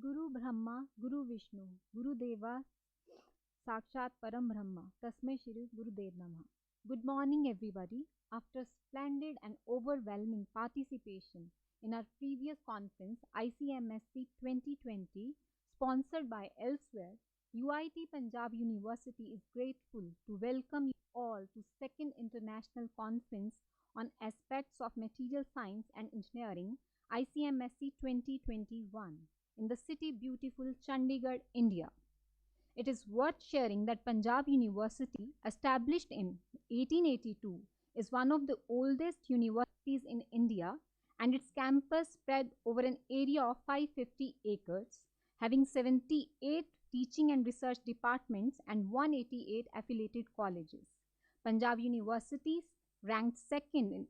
Guru Brahma, Guru Vishnu, Guru Deva, Sakshat Param Brahma, Tasmai Shri Gurudev Namah. Good morning, everybody. After splendid and overwhelming participation in our previous conference, ICMSC 2020, sponsored by Elsewhere, UIT Punjab University is grateful to welcome you all to second international conference on aspects of material science and engineering, ICMSC 2021, in the city beautiful Chandigarh, India. It is worth sharing that Punjab University, established in 1882, is one of the oldest universities in India, and its campus spread over an area of 550 acres, having 78 teaching and research departments and 188 affiliated colleges. Punjab University ranked second in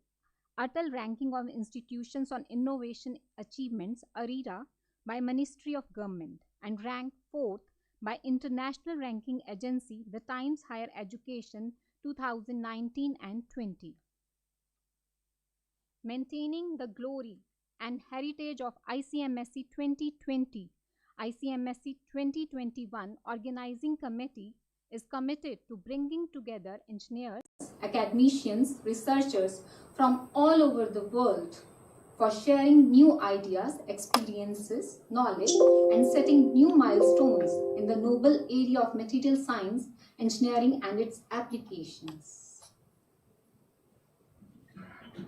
Atal ranking of institutions on innovation achievements (ARIRA) by Ministry of Government, and ranked fourth by international ranking agency The Times Higher Education 2019 and 20. Maintaining the glory and heritage of ICMSC 2020, ICMSC 2021 Organizing Committee is committed to bringing together engineers, academicians, researchers from all over the world for sharing new ideas, experiences, knowledge, and setting new milestones in the noble area of material science, engineering, and its applications.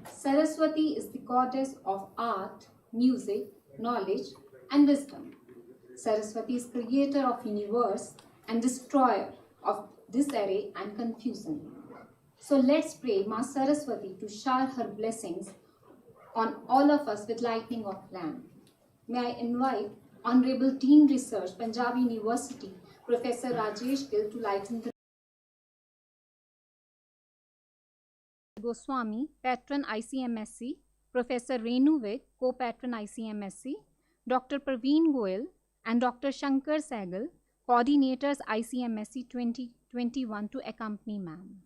Saraswati is the goddess of art, music, knowledge, and wisdom. Saraswati is creator of universe and destroyer of disarray and confusion. So let's pray Ma Saraswati to shower her blessings on all of us with lightning of lamp. May I invite Honorable Dean Research, Punjab University, Professor Rajesh Gill to lighten the Goswami, Patron ICMSC, Professor Renu Vik, Co-Patron ICMSC, Dr. Praveen Goyal, and Dr. Shankar Sehgal, Coordinators ICMSC 2021 to accompany ma'am.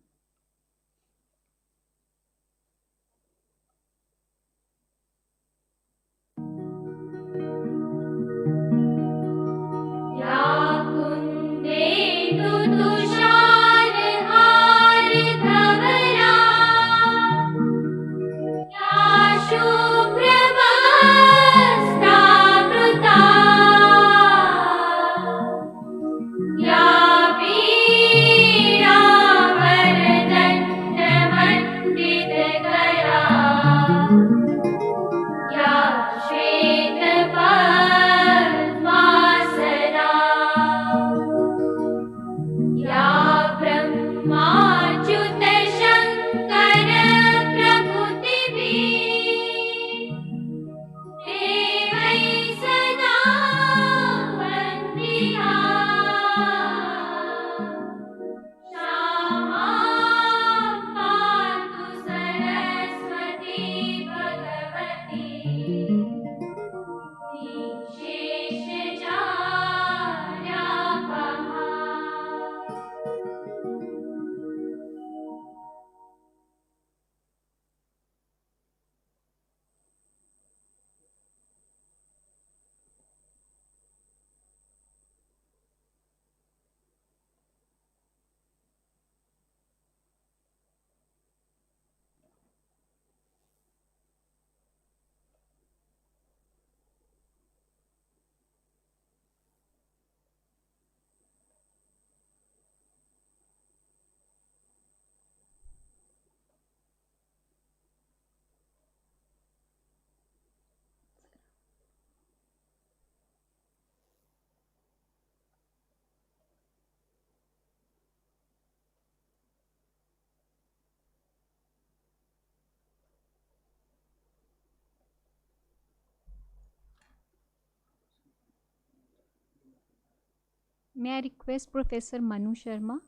May I request Professor Manu Sharma,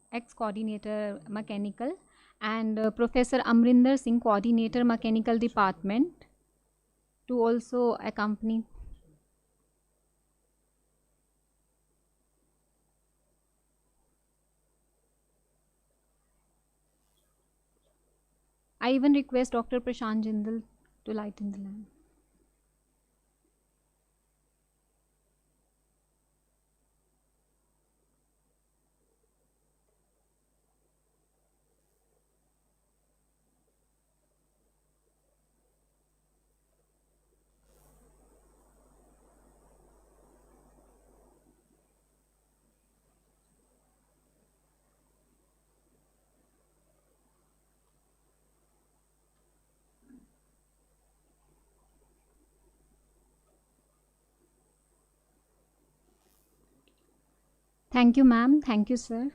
ex-coordinator mechanical, and Professor Amrinder Singh, coordinator mechanical department, to also accompany. I even request Dr. Prashant Jindal to lighten the lamp. Thank you, ma'am. Thank you, sir.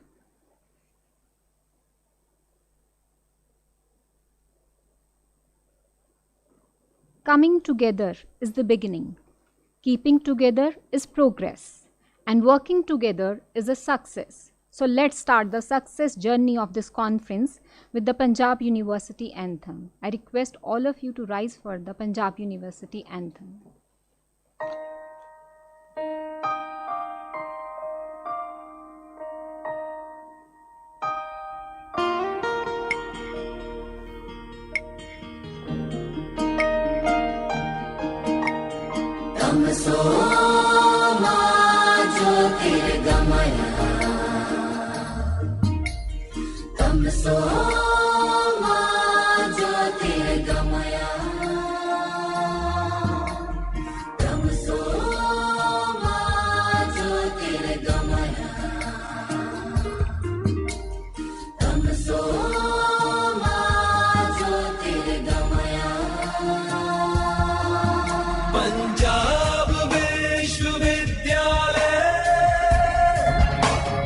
Coming together is the beginning. Keeping together is progress. And working together is a success. So let's start the success journey of this conference with the Punjab University anthem. I request all of you to rise for the Punjab University anthem. Punjab विश्वविद्यालय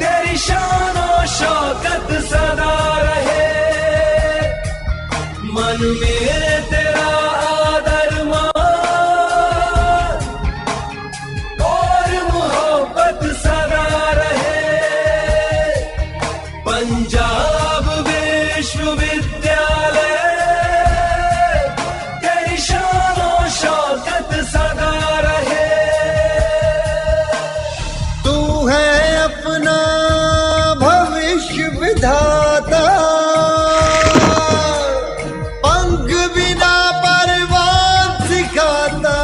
तेरी शान और शौकत सदा रहे, मन में तेरा आदर मान और मोहब्बत सदा रहे। पंजाब विश्वविद्यालय तेरी शान और शौकत सदा रहे। तू है अपना भविष्य विधाता, पंख बिना परवान सिखाता,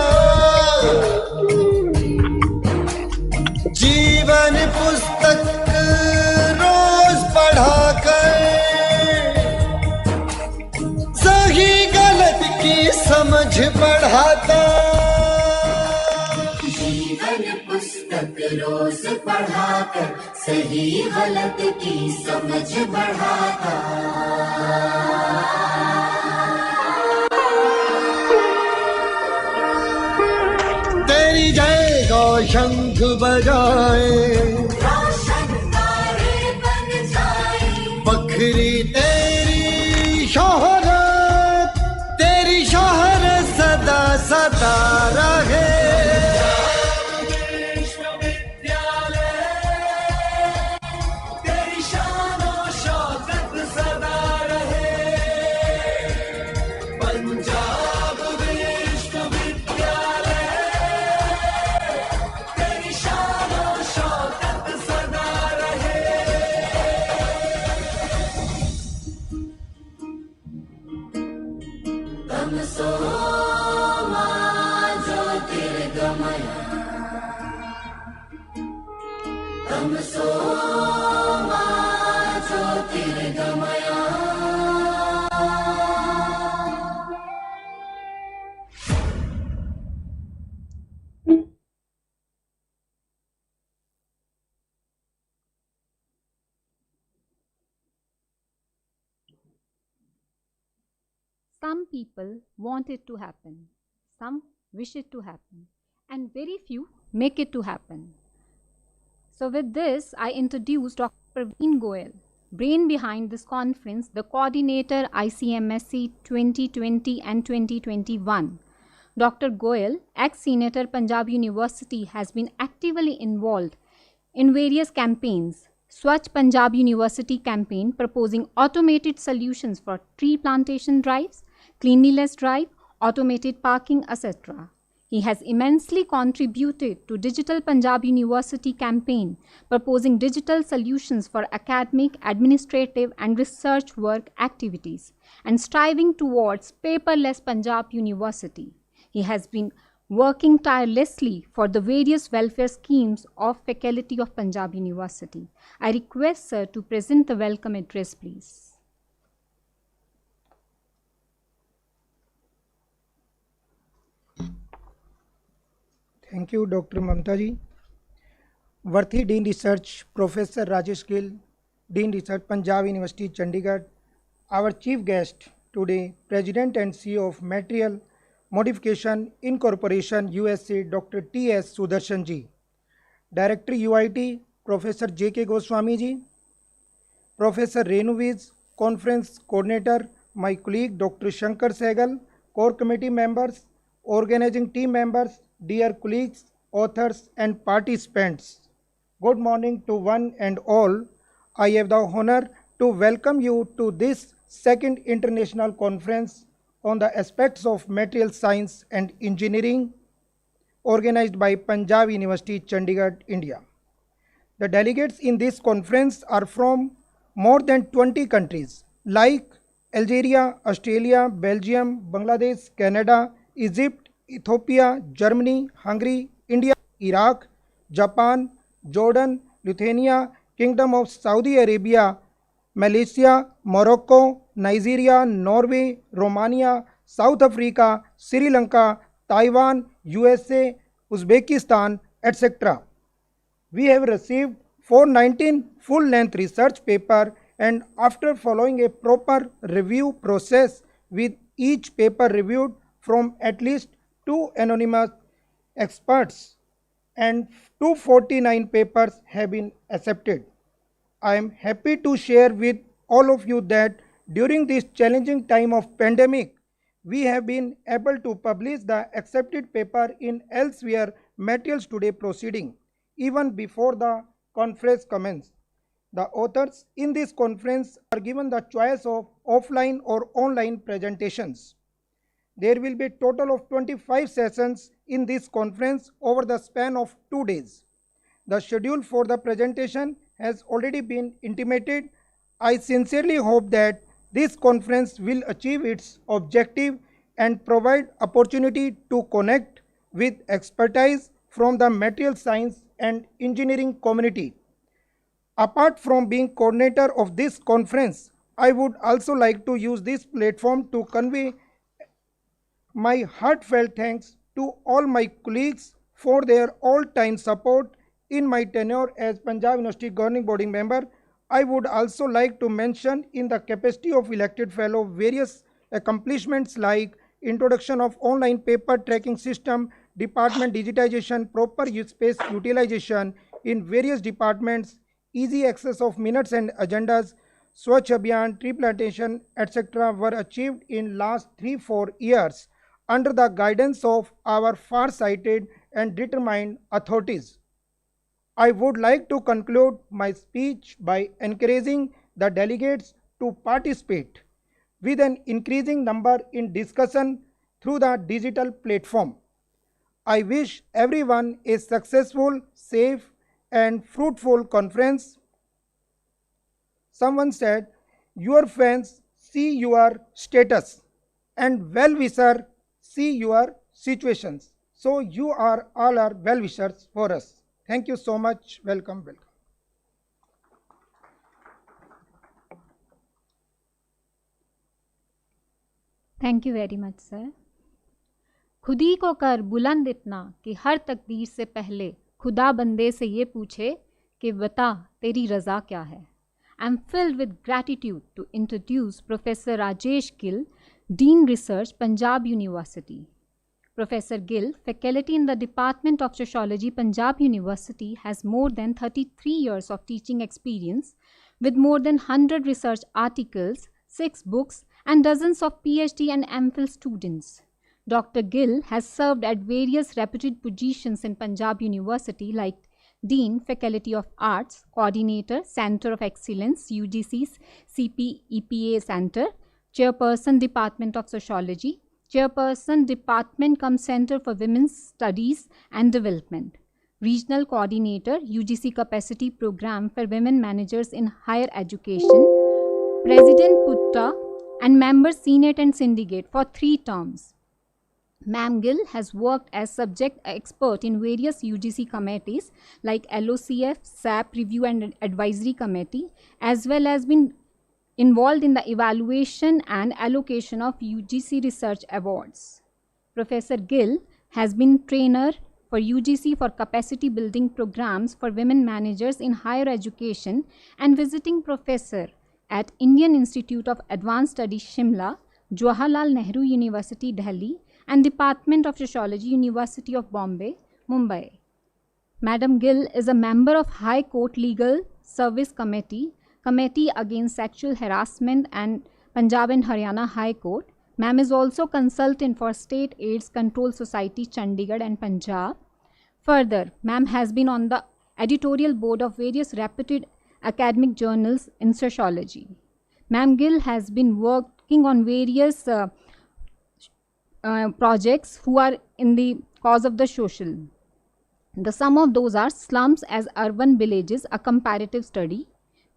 जीवन पुस्तक रोज पढ़ाकर सही गलत की समझ बढ़ाता। जीवन पुस्तक रोज पढ़ाकर सही गलत की समझ बढ़ाता। तेरी जय गौ शंख बजाए, रोशन तारे बन जाए, बखरी तेरी शोहरत, तेरी शोहरत सदा सदा रहे। विश्वविद्यालय तेरी शान और शौकत सदा रहे। पंजाब विश्वविद्यालय तेरी शान और शौकत सदा रहे। तम सो मां ज्योतिर्गमय, तम सो मां ज्योतिर्गमय। Some people want it to happen, some wish it to happen, and very few make it to happen. So with this, I introduce Dr. Praveen Goyal, brain behind this conference, the coordinator ICMSC 2020 and 2021. Dr. Goyal, ex-Senator Punjab University, has been actively involved in various campaigns. Swachh Punjab University campaign proposing automated solutions for tree plantation drives, cleanliness drive, automated parking, etc. He has immensely contributed to Digital Punjab University campaign proposing digital solutions for academic, administrative and research work activities and striving towards paperless Punjab University. He has been working tirelessly for the various welfare schemes of faculty of Punjab University. I request sir to present the welcome address, please. Thank you, Dr. Mamta ji. Worthy Dean Research, Professor Rajesh Gill, Dean Research, Punjab University, Chandigarh. Our chief guest today, President and CEO of Material Modification Incorporation USA, Dr. T.S. Sudarshan ji. Director UIT, Professor J.K. Goswami ji, Professor Renu Viz, Conference Coordinator, my colleague Dr. Shankar Sehgal, core committee members, organizing team members, dear colleagues, authors and participants. Good morning to one and all. I have the honor to welcome you to this second international conference on the aspects of material science and engineering organized by Punjab University, Chandigarh, India. The delegates in this conference are from more than 20 countries like Algeria, Australia, Belgium, Bangladesh, Canada, Egypt, Ethiopia, Germany, Hungary, India, Iraq, Japan, Jordan, Lithuania, Kingdom of Saudi Arabia, Malaysia, Morocco, Nigeria, Norway, Romania, South Africa, Sri Lanka, Taiwan, USA, Uzbekistan, etc. We have received 419 full-length research paper, and after following a proper review process with each paper reviewed from at least 2 anonymous experts, and 249 papers have been accepted. I am happy to share with all of you that during this challenging time of pandemic, we have been able to publish the accepted paper in Elsewhere Materials Today proceeding even before the conference commenced. The authors in this conference are given the choice of offline or online presentations. There will be a total of 25 sessions in this conference over the span of 2 days. The schedule for the presentation has already been intimated. I sincerely hope that this conference will achieve its objective and provide opportunity to connect with expertise from the material science and engineering community. Apart from being coordinator of this conference, I would also like to use this platform to convey my heartfelt thanks to all my colleagues for their all-time support in my tenure as Punjab University Governing Body member. I would also like to mention in the capacity of elected fellow various accomplishments like introduction of online paper tracking system, department digitization, proper space utilization in various departments, easy access of minutes and agendas, Swachh Abhiyan, tree plantation, etc. were achieved in last 3-4 years under the guidance of our far-sighted and determined authorities. I would like to conclude my speech by encouraging the delegates to participate with an increasing number in discussion through the digital platform. I wish everyone a successful, safe and fruitful conference. Someone said, your fans see your status and well-wisher see your situations. So you are all our well-wishers for us. Thank you so much. Welcome. Thank you very much sir. खुद ही को कर बुलंद इतना कि हर तकदीर से पहले खुदा बंदे से ये पूछे कि बता तेरी रज़ा क्या है. I am filled with gratitude to introduce professor Rajesh Gill, Dean Research, Punjab University. Professor Gill, faculty in the Department of Sociology, Punjab University, has more than 33 years of teaching experience with more than 100 research articles, 6 books, and dozens of PhD and MPhil students. Dr. Gill has served at various reputed positions in Punjab University like Dean, Faculty of Arts, Coordinator, Center of Excellence, UGC's CP-EPA Center, Chairperson, Department of Sociology, Chairperson, Department cum Center for Women's Studies and Development, Regional Coordinator, UGC Capacity Program for Women Managers in Higher Education, President Putta, and member Senate and Syndicate for 3 terms. Ma'am Gill has worked as subject expert in various UGC committees like LOCF, SAP Review and Advisory Committee, as well as been involved in the evaluation and allocation of UGC Research Awards. Professor Gill has been trainer for UGC for capacity building programs for women managers in higher education and visiting professor at Indian Institute of Advanced Studies Shimla, Jawaharlal Nehru University Delhi and Department of Sociology, University of Bombay, Mumbai. Madam Gill is a member of High Court Legal Service Committee, Committee Against Sexual Harassment and Punjab and Haryana High Court. Ma'am is also consultant for State AIDS Control Society, Chandigarh and Punjab. Further, ma'am has been on the editorial board of various reputed academic journals in sociology. Ma'am Gill has been working on various projects who are in the cause of the social. Some of those are Slums as Urban Villages, a comparative study,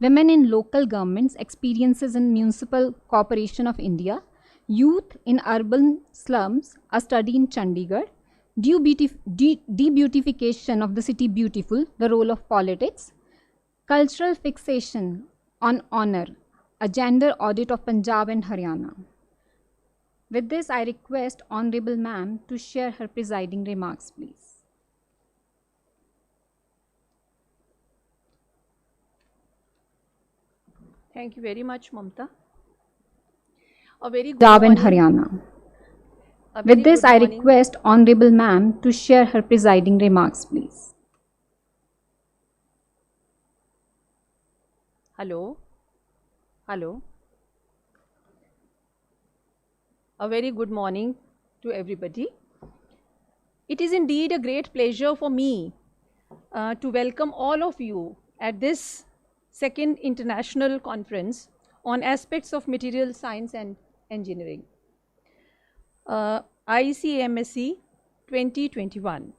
Women in Local Governments, Experiences in Municipal Corporation of India, Youth in Urban Slums, a study in Chandigarh, Debeautification of the City Beautiful, the role of politics, Cultural Fixation on Honor, a gender audit of Punjab and Haryana. With this, I request Honorable Ma'am to share her presiding remarks, please. Thank you very much, Mamta. A very good Punjab and morning. Haryana. A very With this, good I morning. request Honorable Ma'am to share her presiding remarks, please. Hello. Hello. A very good morning to everybody. It is indeed a great pleasure for me to welcome all of you at this second international conference on aspects of material science and engineering, ICMSE 2021.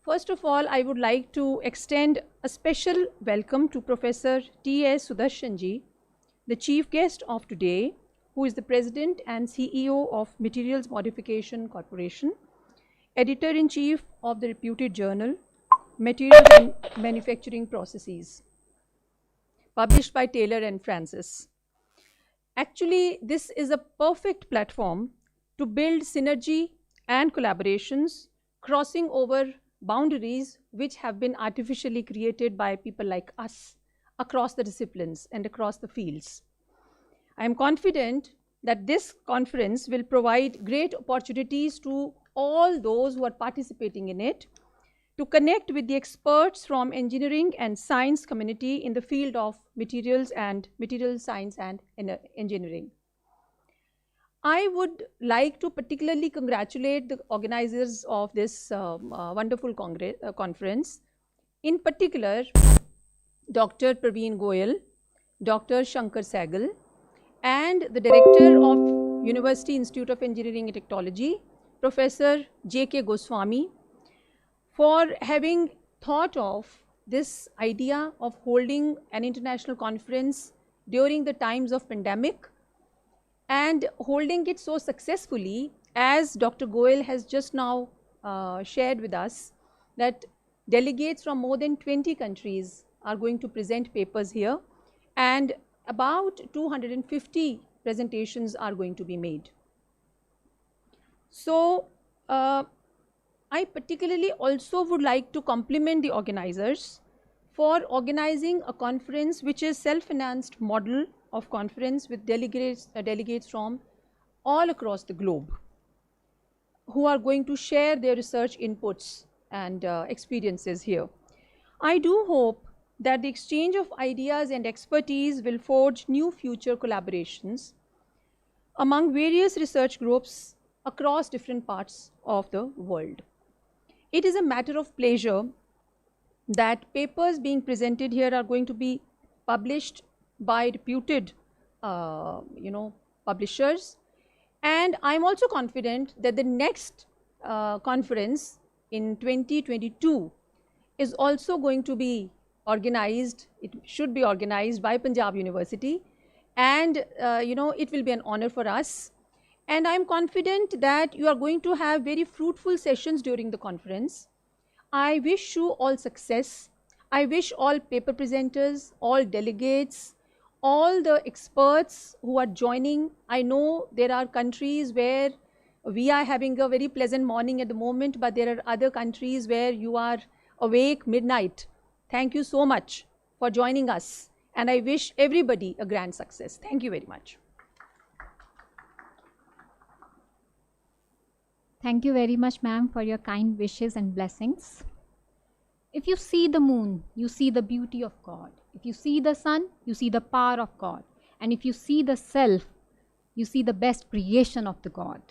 First of all, I would like to extend a special welcome to Professor T.S. Sudarshanji, the chief guest of today, who is the President and CEO of Materials Modification Corporation, Editor-in-Chief of the reputed journal Materials and Manufacturing Processes, published by Taylor and Francis. Actually, this is a perfect platform to build synergy and collaborations crossing over boundaries which have been artificially created by people like us across the disciplines and across the fields. I am confident that this conference will provide great opportunities to all those who are participating in it to connect with the experts from engineering and science community in the field of materials and material science and engineering. I would like to particularly congratulate the organizers of this wonderful conference, in particular Dr. Praveen Goyal, Dr. Shankar Sehgal, and the Director of University Institute of Engineering and Technology, Professor J.K. Goswami, for having thought of this idea of holding an international conference during the times of pandemic and holding it so successfully, as Dr. Goyal has just now shared with us, that delegates from more than 20 countries are going to present papers here, and about 250 presentations are going to be made. So, I particularly also would like to compliment the organizers for organizing a conference which is self-financed model of conference with delegates from all across the globe who are going to share their research inputs and experiences here. I do hope that the exchange of ideas and expertise will forge new future collaborations among various research groups across different parts of the world. It is a matter of pleasure that papers being presented here are going to be published by reputed publishers, and I am also confident that the next conference in 2022 is also going to be organized. It should be organized by Punjab University, and it will be an honor for us. And I am confident that you are going to have very fruitful sessions during the conference. I wish you all success. I wish all paper presenters, all delegates, all the experts who are joining. I know there are countries where we are having a very pleasant morning at the moment, but there are other countries where you are awake midnight. Thank you so much for joining us, and I wish everybody a grand success. Thank you very much. Thank you very much, ma'am, for your kind wishes and blessings. If you see the moon, you see the beauty of God. If you see the sun, you see the power of God. And if you see the self, you see the best creation of the God.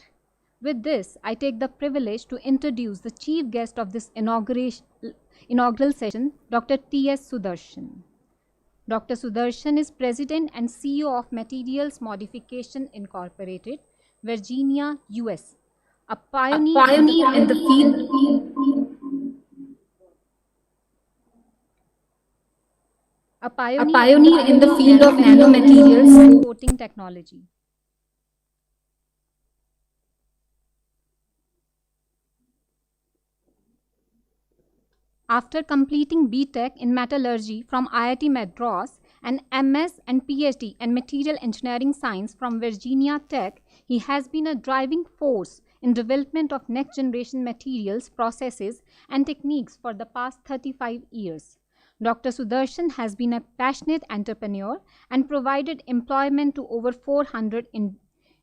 With this, I take the privilege to introduce the chief guest of this inaugural session, Dr. T.S. Sudarshan. Dr. Sudarshan is President and CEO of Materials Modification Incorporated, Virginia, US, a pioneer in the field of nanomaterials coating technology. After completing B.Tech in Metallurgy from IIT Madras and MS and PhD in Material Engineering Science from Virginia Tech, he has been a driving force in development of next-generation materials, processes, and techniques for the past 35 years. Dr. Sudarshan has been a passionate entrepreneur and provided employment to over 400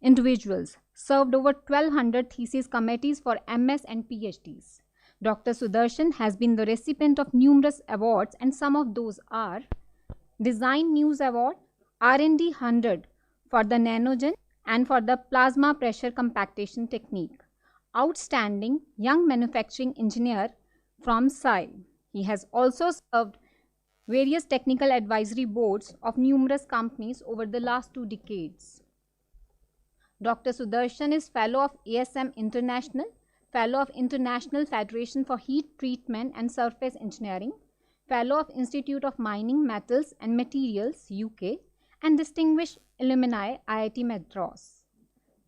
individuals, served over 1,200 thesis committees for MS and PhDs. Dr. Sudarshan has been the recipient of numerous awards, and some of those are Design News Award, R&D 100 for the Nanogen and for the Plasma Pressure Compactation Technique, Outstanding Young Manufacturing Engineer from SAI. He has also served various technical advisory boards of numerous companies over the last 2 decades. Dr. Sudarshan is Fellow of ASM International, Fellow of International Federation for Heat Treatment and Surface Engineering, Fellow of Institute of Mining, Metals and Materials, UK, and Distinguished Alumni, IIT Madras.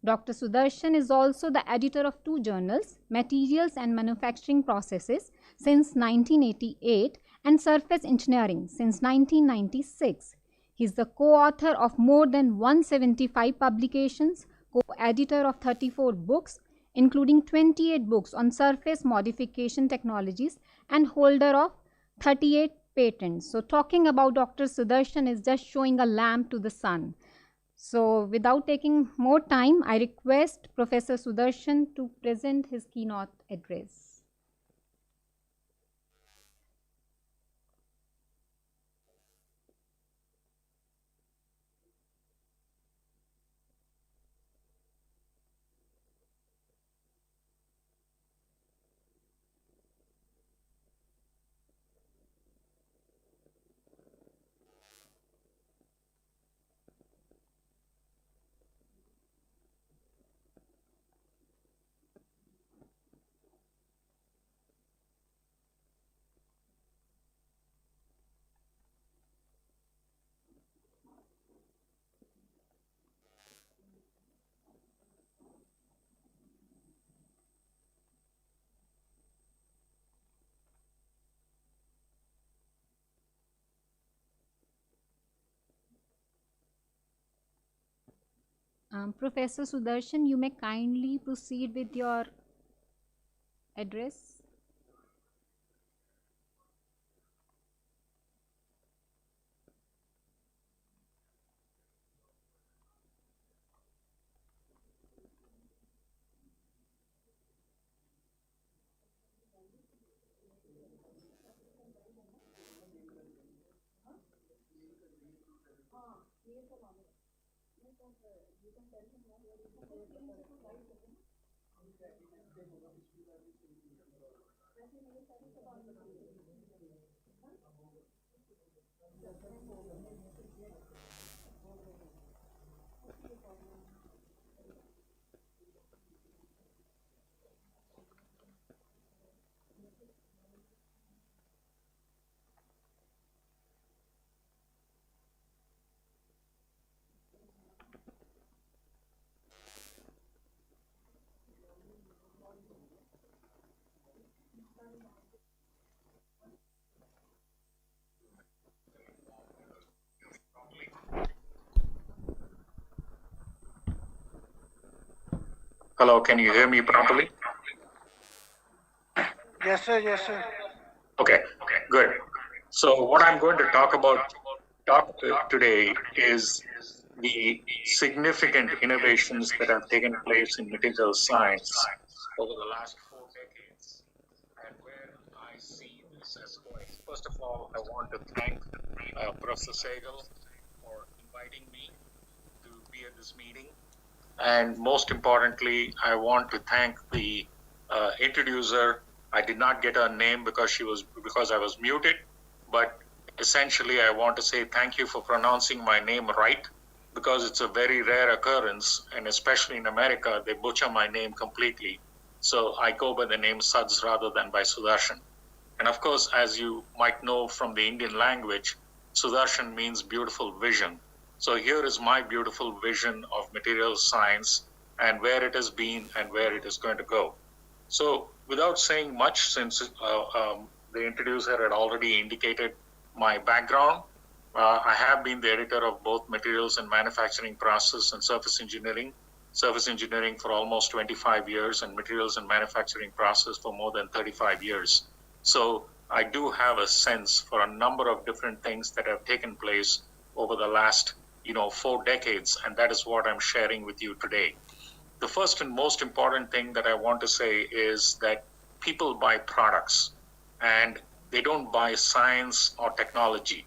Dr. Sudarshan is also the editor of 2 journals, Materials and Manufacturing Processes since 1988 and Surface Engineering since 1996. He is the co-author of more than 175 publications, co-editor of 34 books, including 28 books on surface modification technologies, and holder of 38 patents. So talking about Dr. Sudarshan is just showing a lamp to the sun. So without taking more time, I request Professor Sudarshan to present his keynote address. Professor Sudarshan, you may kindly proceed with your address. Hello, can you hear me properly? Yes, sir. Yes, sir. Okay, good. So what I'm going to talk today is the significant innovations that have taken place in materials science over the last 4 decades, and where I see this process going. First of all, I want to thank Professor Sehgal for inviting me to be at this meeting. And most importantly, I want to thank the introducer. I did not get her name because I was muted, but essentially I want to say thank you for pronouncing my name right, because it's a very rare occurrence, and especially in America, they butcher my name completely. So I go by the name Suds rather than by Sudarshan. And of course, as you might know from the Indian language, Sudarshan means beautiful vision. So here is my beautiful vision of material science and where it has been and where it is going to go. So without saying much, since the introducer had already indicated my background, I have been the editor of both materials and manufacturing process and surface engineering for almost 25 years, and materials and manufacturing process for more than 35 years. So I do have a sense for a number of different things that have taken place over the last 4 decades, and that is what I'm sharing with you today. The first and most important thing that I want to say is that people buy products and they don't buy science or technology.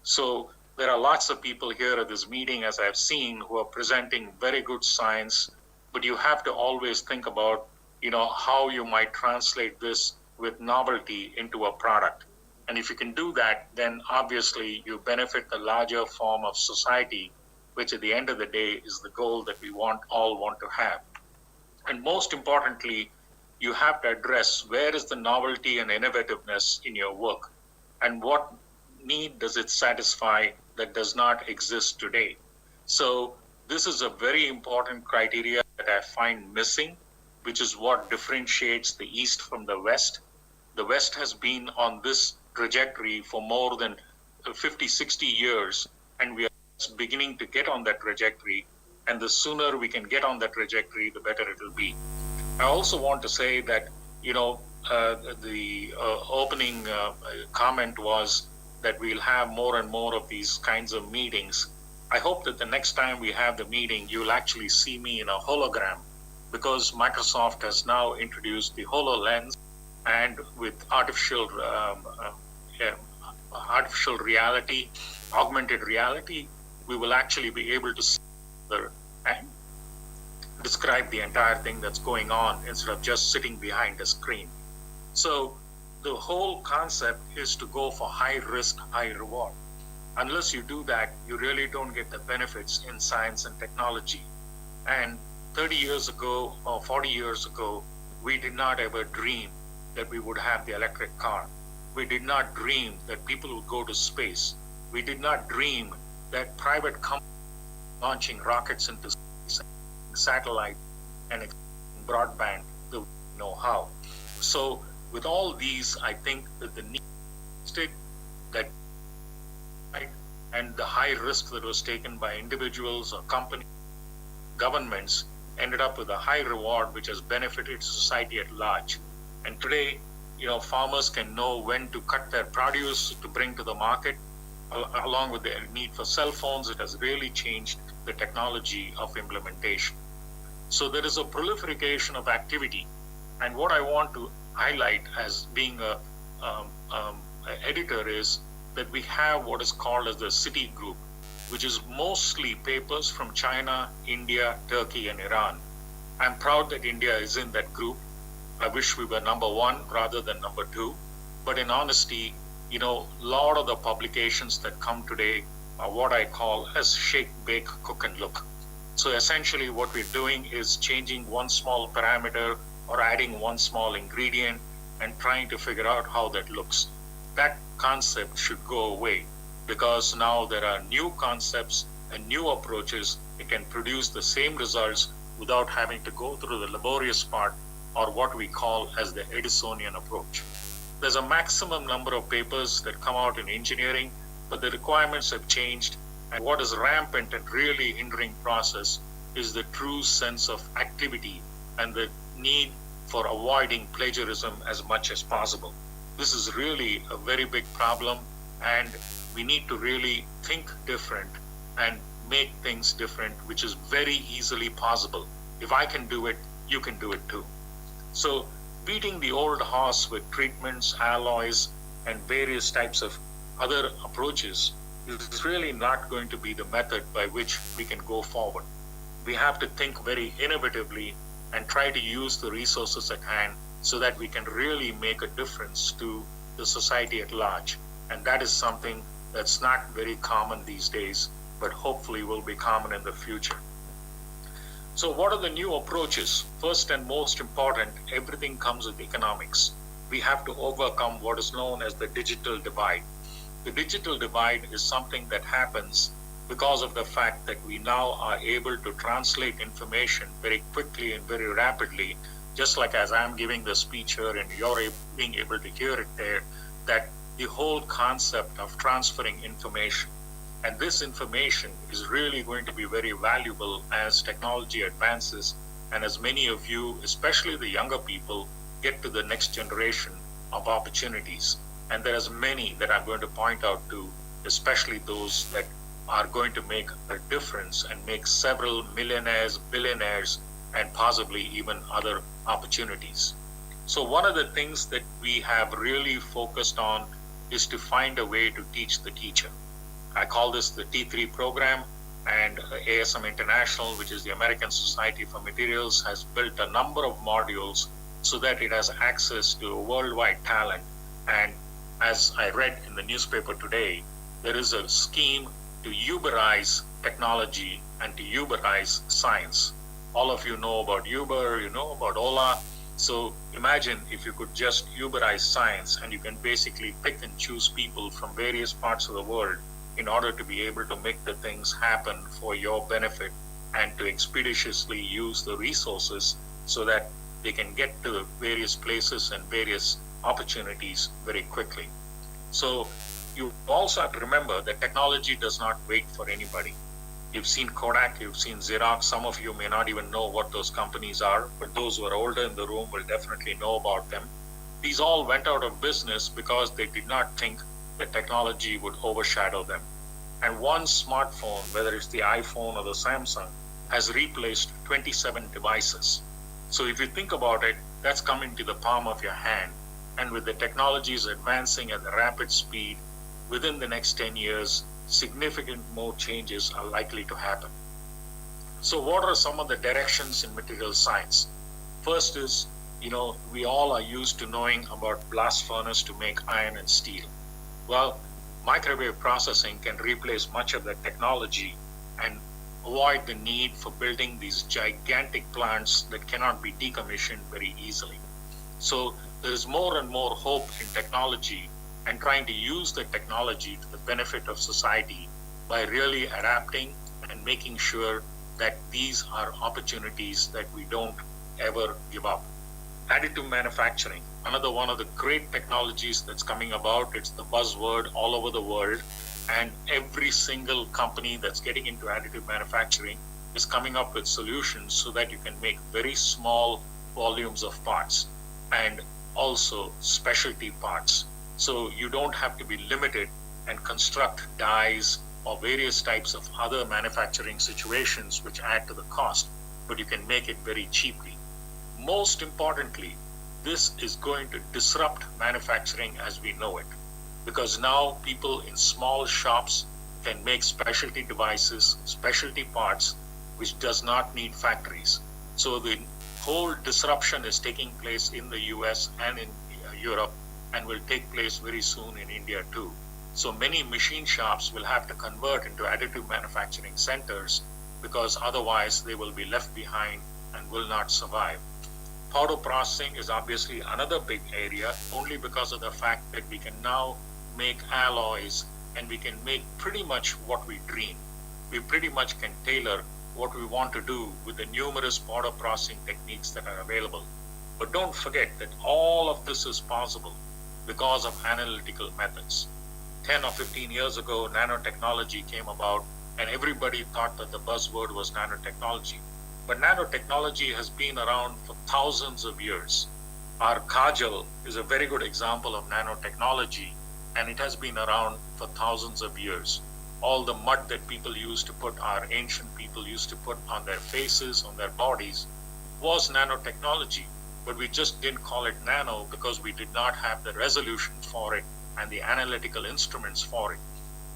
So there are lots of people here at this meeting, as I've seen, who are presenting very good science, but you have to always think about, how you might translate this with novelty into a product. And if you can do that, then obviously you benefit the larger form of society, which at the end of the day is the goal that we all want to have. And most importantly, you have to address where is the novelty and innovativeness in your work, and what need does it satisfy that does not exist today. So this is a very important criteria that I find missing, which is what differentiates the East from the West. The West has been on this trajectory for more than 50, 60 years, and we are just beginning to get on that trajectory. And the sooner we can get on that trajectory, the better it will be. I also want to say that, the opening comment was that we'll have more and more of these kinds of meetings. I hope that the next time we have the meeting, you'll actually see me in a hologram, because Microsoft has now introduced the HoloLens, and with artificial reality, augmented reality, we will actually be able to see and describe the entire thing that's going on instead of just sitting behind a screen. So the whole concept is to go for high risk, high reward. Unless you do that, you really don't get the benefits in science and technology. And 30 years ago or 40 years ago, we did not ever dream that we would have the electric car. We did not dream that people would go to space. We did not dream that private companies launching rockets into space, satellite, and broadband, the know-how. So with all these, I think that the need that and the high risk that was taken by individuals or companies, governments, ended up with a high reward which has benefited society at large. And today, farmers can know when to cut their produce to bring to the market. Along with the need for cell phones, it has really changed the technology of implementation. So there is a proliferation of activity. And what I want to highlight as being an editor is that we have what is called as the City Group, which is mostly papers from China, India, Turkey, and Iran. I'm proud that India is in that group. I wish we were number one rather than number two. But in honesty, a lot of the publications that come today are what I call as shake, bake, cook, and look. So essentially what we're doing is changing one small parameter or adding one small ingredient and trying to figure out how that looks. That concept should go away, because now there are new concepts and new approaches that can produce the same results without having to go through the laborious part, or what we call as the Edisonian approach. There's a maximum number of papers that come out in engineering, but the requirements have changed, and what is rampant and really hindering process is the true sense of activity and the need for avoiding plagiarism as much as possible. This is really a very big problem, and we need to really think different and make things different, which is very easily possible. If I can do it, you can do it too. So beating the old horse with treatments, alloys, and various types of other approaches is really not going to be the method by which we can go forward. We have to think very innovatively and try to use the resources at hand so that we can really make a difference to the society at large. And that is something that's not very common these days, but hopefully will be common in the future. So what are the new approaches? First and most important, everything comes with economics. We have to overcome what is known as the digital divide. The digital divide is something that happens because of the fact that we now are able to translate information very quickly and very rapidly, just like as I'm giving the speech here and you're being able to hear it there, that the whole concept of transferring information. And this information is really going to be very valuable as technology advances and as many of you, especially the younger people, get to the next generation of opportunities. And there are many that I'm going to point out to, especially those that are going to make a difference and make several millionaires, billionaires, and possibly even other opportunities. So one of the things that we have really focused on is to find a way to teach the teacher. I call this the T3 program, and ASM International, which is the American Society for Materials, has built a number of modules so that it has access to worldwide talent. And as I read in the newspaper today, there is a scheme to Uberize technology and to Uberize science. All of you know about Uber, you know about Ola. So imagine if you could just Uberize science, and you can basically pick and choose people from various parts of the world in order to be able to make the things happen for your benefit and to expeditiously use the resources so that they can get to various places and various opportunities very quickly. So you also have to remember that technology does not wait for anybody. You've seen Kodak, you've seen Xerox. Some of you may not even know what those companies are, but those who are older in the room will definitely know about them. These all went out of business because they did not think that technology would overshadow them. And one smartphone, whether it's the iPhone or the Samsung, has replaced 27 devices. So if you think about it, that's come into the palm of your hand. And with the technologies advancing at a rapid speed, within the next 10 years, significant more changes are likely to happen. So what are some of the directions in material science? First is, we all are used to knowing about blast furnace to make iron and steel. Well, microwave processing can replace much of that technology and avoid the need for building these gigantic plants that cannot be decommissioned very easily. So there is more and more hope in technology and trying to use the technology to the benefit of society by really adapting and making sure that these are opportunities that we don't ever give up. Additive manufacturing, another one of the great technologies that's coming about. It's the buzzword all over the world, and every single company that's getting into additive manufacturing is coming up with solutions so that you can make very small volumes of parts and also specialty parts. So you don't have to be limited and construct dies or various types of other manufacturing situations which add to the cost, but you can make it very cheaply. Most importantly, this is going to disrupt manufacturing as we know it, because now people in small shops can make specialty devices, specialty parts, which does not need factories. So the whole disruption is taking place in the US and in Europe, and will take place very soon in India too. So many machine shops will have to convert into additive manufacturing centers, because otherwise they will be left behind and will not survive. Powder processing is obviously another big area, only because of the fact that we can now make alloys and we can make pretty much what we dream. We pretty much can tailor what we want to do with the numerous powder processing techniques that are available. But don't forget that all of this is possible because of analytical methods. 10 or 15 years ago, nanotechnology came about, and everybody thought that the buzzword was nanotechnology. But nanotechnology has been around for thousands of years. Our kajal is a very good example of nanotechnology, and it has been around for thousands of years. All the mud that people used to put, our ancient people used to put on their faces, on their bodies, was nanotechnology. But we just didn't call it nano because we did not have the resolution for it and the analytical instruments for it.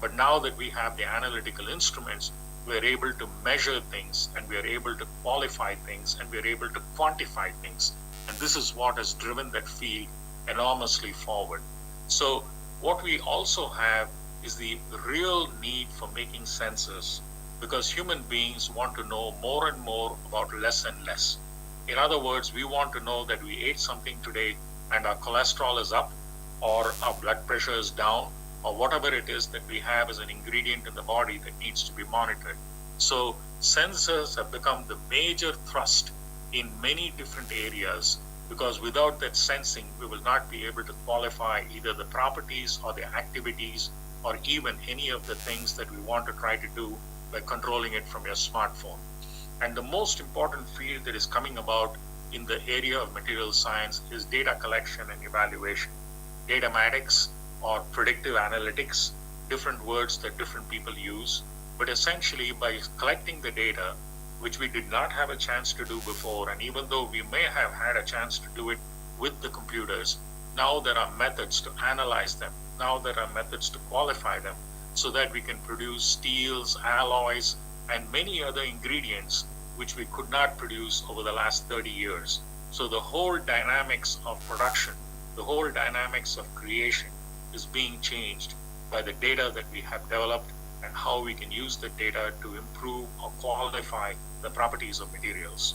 But now that we have the analytical instruments, we're able to measure things, and we're able to qualify things, and we're able to quantify things. And this is what has driven that field enormously forward. So what we also have is the real need for making senses, because human beings want to know more and more about less and less. In other words, we want to know that we ate something today and our cholesterol is up, or our blood pressure is down, or whatever it is that we have as an ingredient in the body that needs to be monitored. So sensors have become the major thrust in many different areas, because without that sensing, we will not be able to qualify either the properties or the activities or even any of the things that we want to try to do by controlling it from your smartphone. And the most important field that is coming about in the area of material science is data collection and evaluation. Datamatics or predictive analytics, different words that different people use, but essentially by collecting the data, which we did not have a chance to do before, and even though we may have had a chance to do it with the computers, now there are methods to analyze them. Now there are methods to qualify them so that we can produce steels, alloys, and many other ingredients which we could not produce over the last 30 years. So the whole dynamics of production, the whole dynamics of creation is being changed by the data that we have developed and how we can use the data to improve or qualify the properties of materials.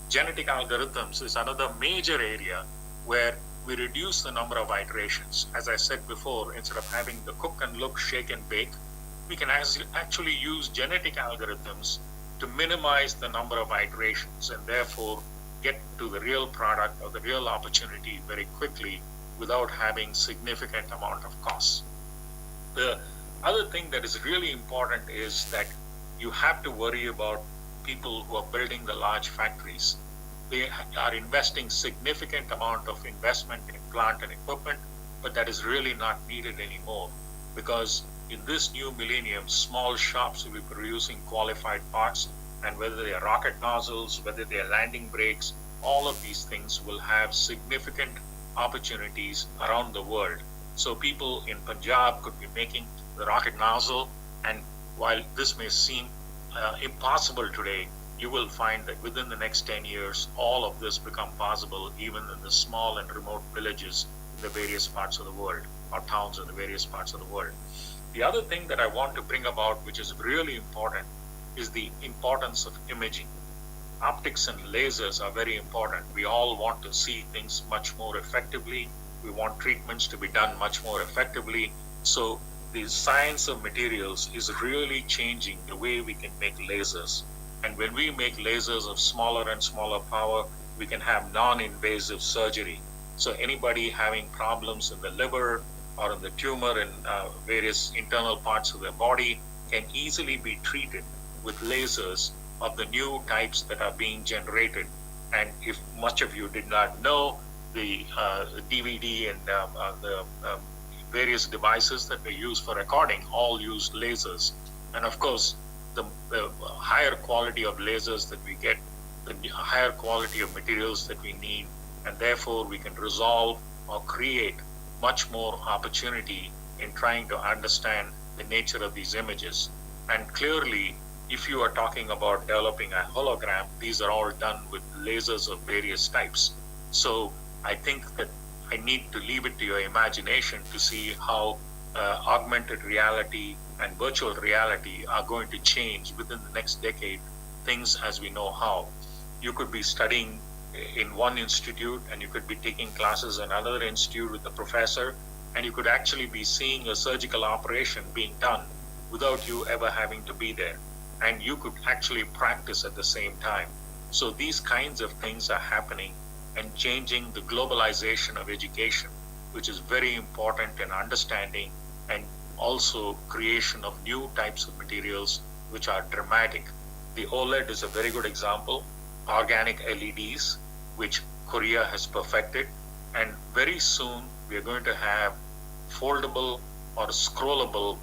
Genetic algorithms is another major area where we reduce the number of iterations. As I said before, instead of having the cook and look, shake and bake, we can actually use genetic algorithms to minimize the number of iterations and therefore get to the real product or the real opportunity very quickly without having significant amount of costs. The other thing that is really important is that you have to worry about people who are building the large factories. They are investing significant amount of investment in plant and equipment, but that is really not needed anymore, because in this new millennium, small shops will be producing qualified parts, and whether they are rocket nozzles, whether they are landing brakes, all of these things will have significant opportunities around the world. So people in Punjab could be making the rocket nozzle, and while this may seem impossible today, you will find that within the next 10 years, all of this become possible even in the small and remote villages in the various parts of the world, or towns in the various parts of the world. The other thing that I want to bring about, which is really important, is the importance of imaging. Optics and lasers are very important. We all want to see things much more effectively. We want treatments to be done much more effectively. So the science of materials is really changing the way we can make lasers. And when we make lasers of smaller and smaller power, we can have non-invasive surgery. So anybody having problems in the liver or in the tumor in various internal parts of their body can easily be treated with lasers of the new types that are being generated. And if much of you did not know, the DVD and the various devices that we use for recording all use lasers. And of course, the higher quality of lasers that we get, the higher quality of materials that we need, and therefore we can resolve or create much more opportunity in trying to understand the nature of these images. And clearly, if you are talking about developing a hologram, these are all done with lasers of various types. So I think that I need to leave it to your imagination to see how augmented reality and virtual reality are going to change within the next decade, things as we know how. You could be studying in one institute and you could be taking classes in another institute with a professor, and you could actually be seeing a surgical operation being done without you ever having to be there. And you could actually practice at the same time. So these kinds of things are happening and changing the globalization of education, which is very important in understanding and also creation of new types of materials which are dramatic. The OLED is a very good example. Organic LEDs, which Korea has perfected, and very soon we are going to have foldable or scrollable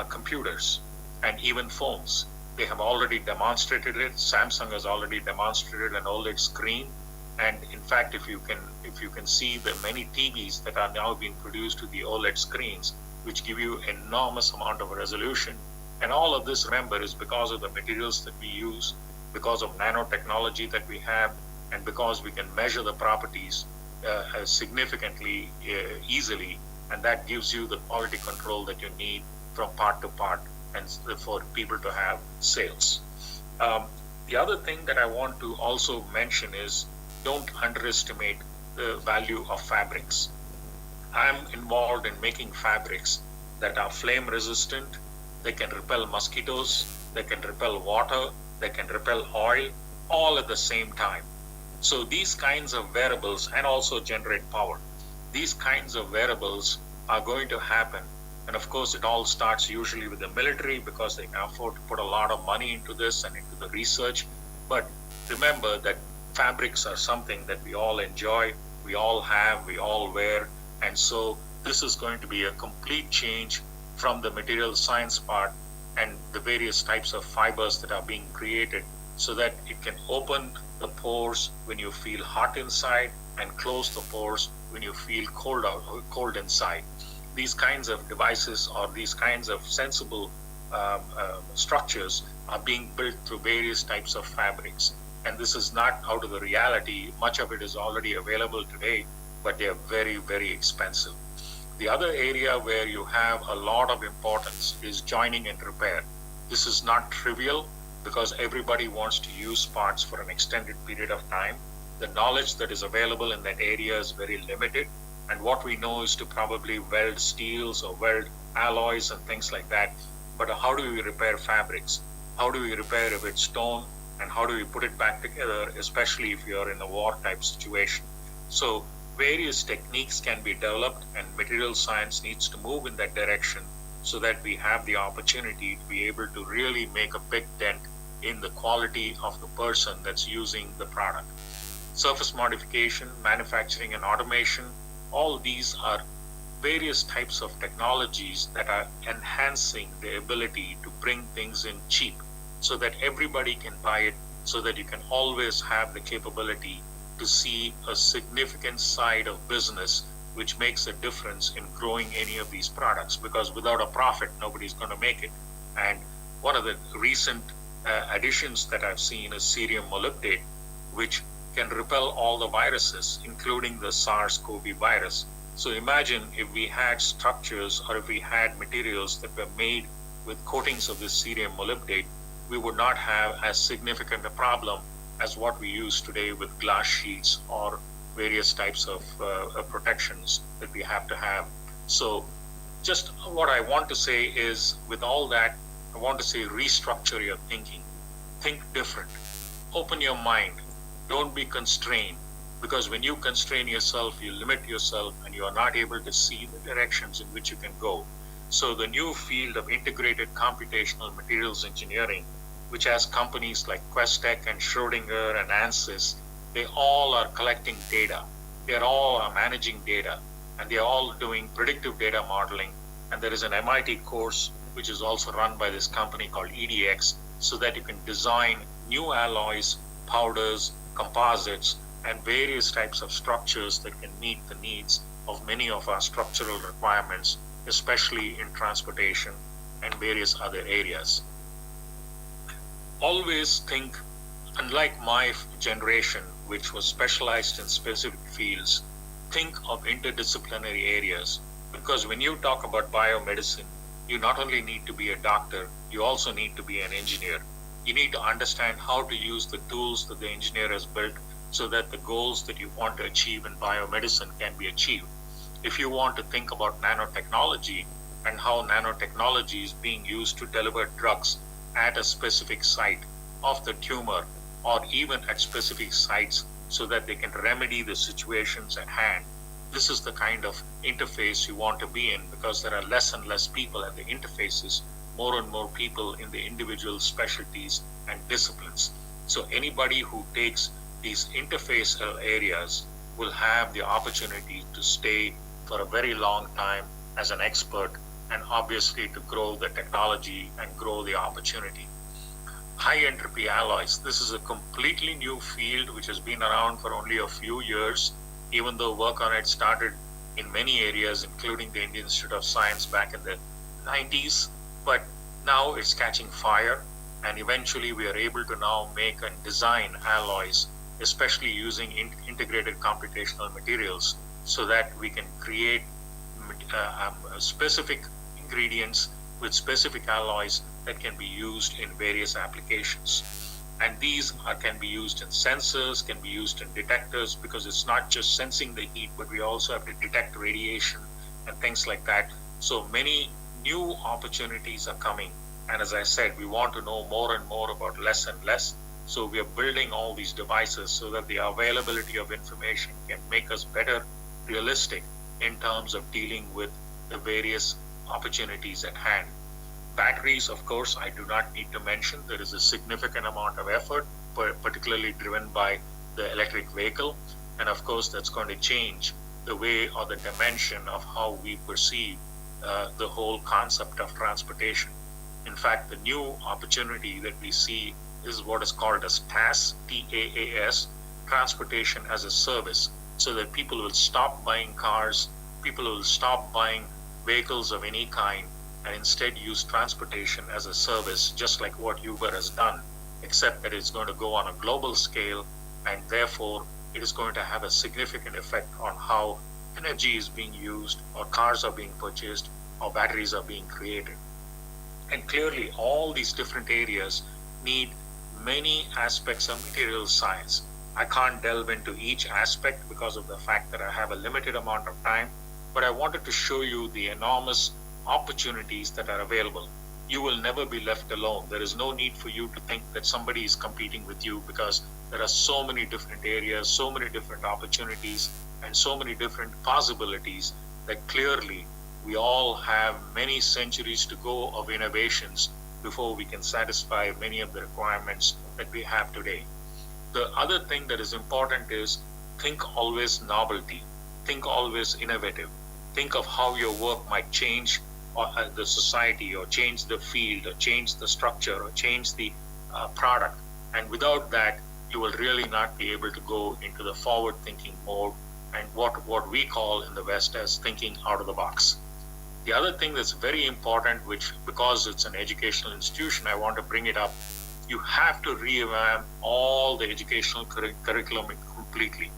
computers and even phones. They have already demonstrated it. Samsung has already demonstrated an OLED screen, And in fact, if you can see the many TVs that are now being produced with the OLED screens, which give you enormous amount of resolution. And all of this, remember, is because of the materials that we use, because of nanotechnology that we have, and because we can measure the properties significantly easily, and that gives you the quality control that you need from part to part, and for people to have sales. The other thing that I want to also mention is don't underestimate the value of fabrics. I'm involved in making fabrics that are flame resistant, they can repel mosquitoes, they can repel water, they can repel oil, all at the same time. So these kinds of wearables, and also generate power, these kinds of wearables are going to happen. And of course, it all starts usually with the military because they can afford to put a lot of money into this and into the research. But remember that fabrics are something that we all enjoy, we all have, we all wear. And so this is going to be a complete change from the material science part and the various types of fibers that are being created, so that it can open the pores when you feel hot inside and close the pores when you feel cold inside. These kinds of devices or these kinds of sensible structures are being built through various types of fabrics. And this is not out of the reality. Much of it is already available today, but they are very, very expensive. The other area where you have a lot of importance is joining and repair. This is not trivial because everybody wants to use parts for an extended period of time. The knowledge that is available in that area is very limited. And what we know is to probably weld steels or weld alloys and things like that. But how do we repair fabrics? How do we repair if it's torn? And how do we put it back together, especially if you're in a war type situation? So various techniques can be developed, and material science needs to move in that direction so that we have the opportunity to be able to really make a big dent in the quality of the person that's using the product. Surface modification, manufacturing and automation, all these are various types of technologies that are enhancing the ability to bring things in cheap so that everybody can buy it, so that you can always have the capability to see a significant side of business which makes a difference in growing any of these products, because without a profit, nobody's going to make it. And one of the recent additions that I've seen is cerium molybdate, which can repel all the viruses, including the SARS-CoV virus. So imagine if we had structures or if we had materials that were made with coatings of this cerium molybdate, we would not have as significant a problem as what we use today with glass sheets or various types of protections that we have to have. So just what I want to say is, with all that, I want to say restructure your thinking. Think different. Open your mind. Don't be constrained, because when you constrain yourself, you limit yourself and you are not able to see the directions in which you can go. So the new field of integrated computational materials engineering, which has companies like Questec and Schrodinger and ANSYS, they all are collecting data. They all are managing data, and they are all doing predictive data modeling. And there is an MIT course which is also run by this company called EDX, so that you can design new alloys, powders, composites, and various types of structures that can meet the needs of many of our structural requirements, especially in transportation and various other areas. Always think, unlike my generation, which was specialized in specific fields, think of interdisciplinary areas, because when you talk about biomedicine, you not only need to be a doctor, you also need to be an engineer. You need to understand how to use the tools that the engineer has built so that the goals that you want to achieve in biomedicine can be achieved. If you want to think about nanotechnology and how nanotechnology is being used to deliver drugs at a specific site of the tumor, or even at specific sites so that they can remedy the situations at hand, this is the kind of interface you want to be in, because there are less and less people at the interfaces, more and more people in the individual specialties and disciplines. So anybody who takes these interface areas will have the opportunity to stay for a very long time as an expert, and obviously to grow the technology and grow the opportunity. high entropy alloys. This is a completely new field which has been around for only a few years, even though work on it started in many areas, including the Indian Institute of Science back in the 90s. But now it's catching fire, and eventually we are able to now make and design alloys, especially using integrated computational materials, so that we can create specific ingredients with specific alloys that can be used in various applications. And these can be used in sensors, can be used in detectors, because it's not just sensing the heat, but we also have to detect radiation and things like that. So many new opportunities are coming. And as I said, we want to know more and more about less and less. So we are building all these devices so that the availability of information can make us better, realistic in terms of dealing with the various opportunities at hand. Batteries, of course, I do not need to mention. There is a significant amount of effort, particularly driven by the electric vehicle. And of course, that's going to change the way or the dimension of how we perceive the whole concept of transportation. In fact, the new opportunity that we see is what is called as TaaS, T-A-A-S, transportation as a service, so that people will stop buying cars, people will stop buying vehicles of any kind, and instead use transportation as a service, just like what Uber has done, except that it's going to go on a global scale, and therefore it is going to have a significant effect on how energy is being used, or cars are being purchased, or batteries are being created. And clearly, all these different areas need many aspects of materials science. I can't delve into each aspect because of the fact that I have a limited amount of time, but I wanted to show you the enormous opportunities that are available. You will never be left alone. There is no need for you to think that somebody is competing with you, because there are so many different areas, so many different opportunities, and so many different possibilities that clearly we all have many centuries to go of innovations before we can satisfy many of the requirements that we have today. The other thing that is important is think always novelty, think always innovative, think of how your work might change the society, or change the field, or change the structure, or change the product. And without that, you will really not be able to go into the forward thinking mode, and what we call in the West as thinking out of the box. The other thing that's very important, which because it's an educational institution, I want to bring it up, you have to revamp all the educational curriculum completely.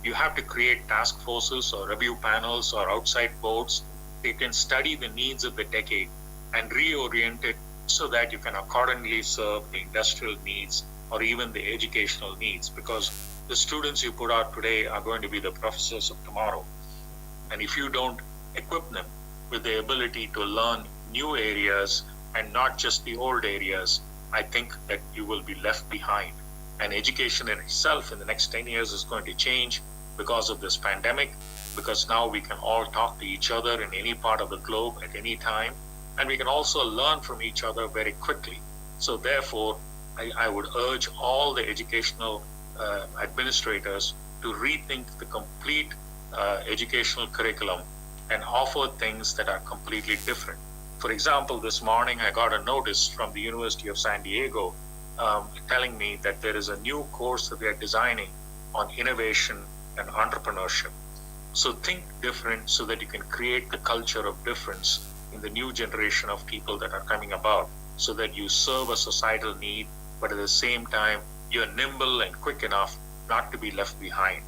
You have to create task forces or review panels or outside boards. They can study the needs of the decade and reorient it so that you can accordingly serve the industrial needs or even the educational needs, because the students you put out today are going to be the professors of tomorrow. And if you don't equip them with the ability to learn new areas and not just the old areas, I think that you will be left behind. And education in itself in the next 10 years is going to change because of this pandemic, because now we can all talk to each other in any part of the globe at any time, and we can also learn from each other very quickly. So therefore, I would urge all the educational administrators to rethink the complete educational curriculum and offer things that are completely different. For example, this morning I got a notice from the University of San Diego telling me that there is a new course that they are designing on innovation and entrepreneurship. So think different so that you can create the culture of difference in the new generation of people that are coming about, so that you serve a societal need, but at the same time, you're nimble and quick enough not to be left behind.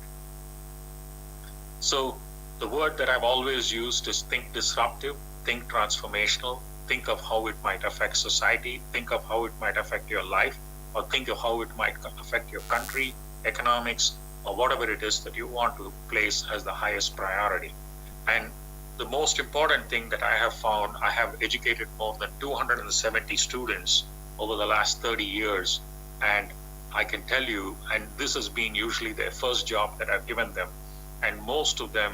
So the word that I've always used is think disruptive, think transformational, think of how it might affect society, think of how it might affect your life, or think of how it might affect your country, economics, or whatever it is that you want to place as the highest priority. And the most important thing that I have found, I have educated more than 270 students over the last 30 years, and I can tell you, and this has been usually their first job that I've given them, and most of them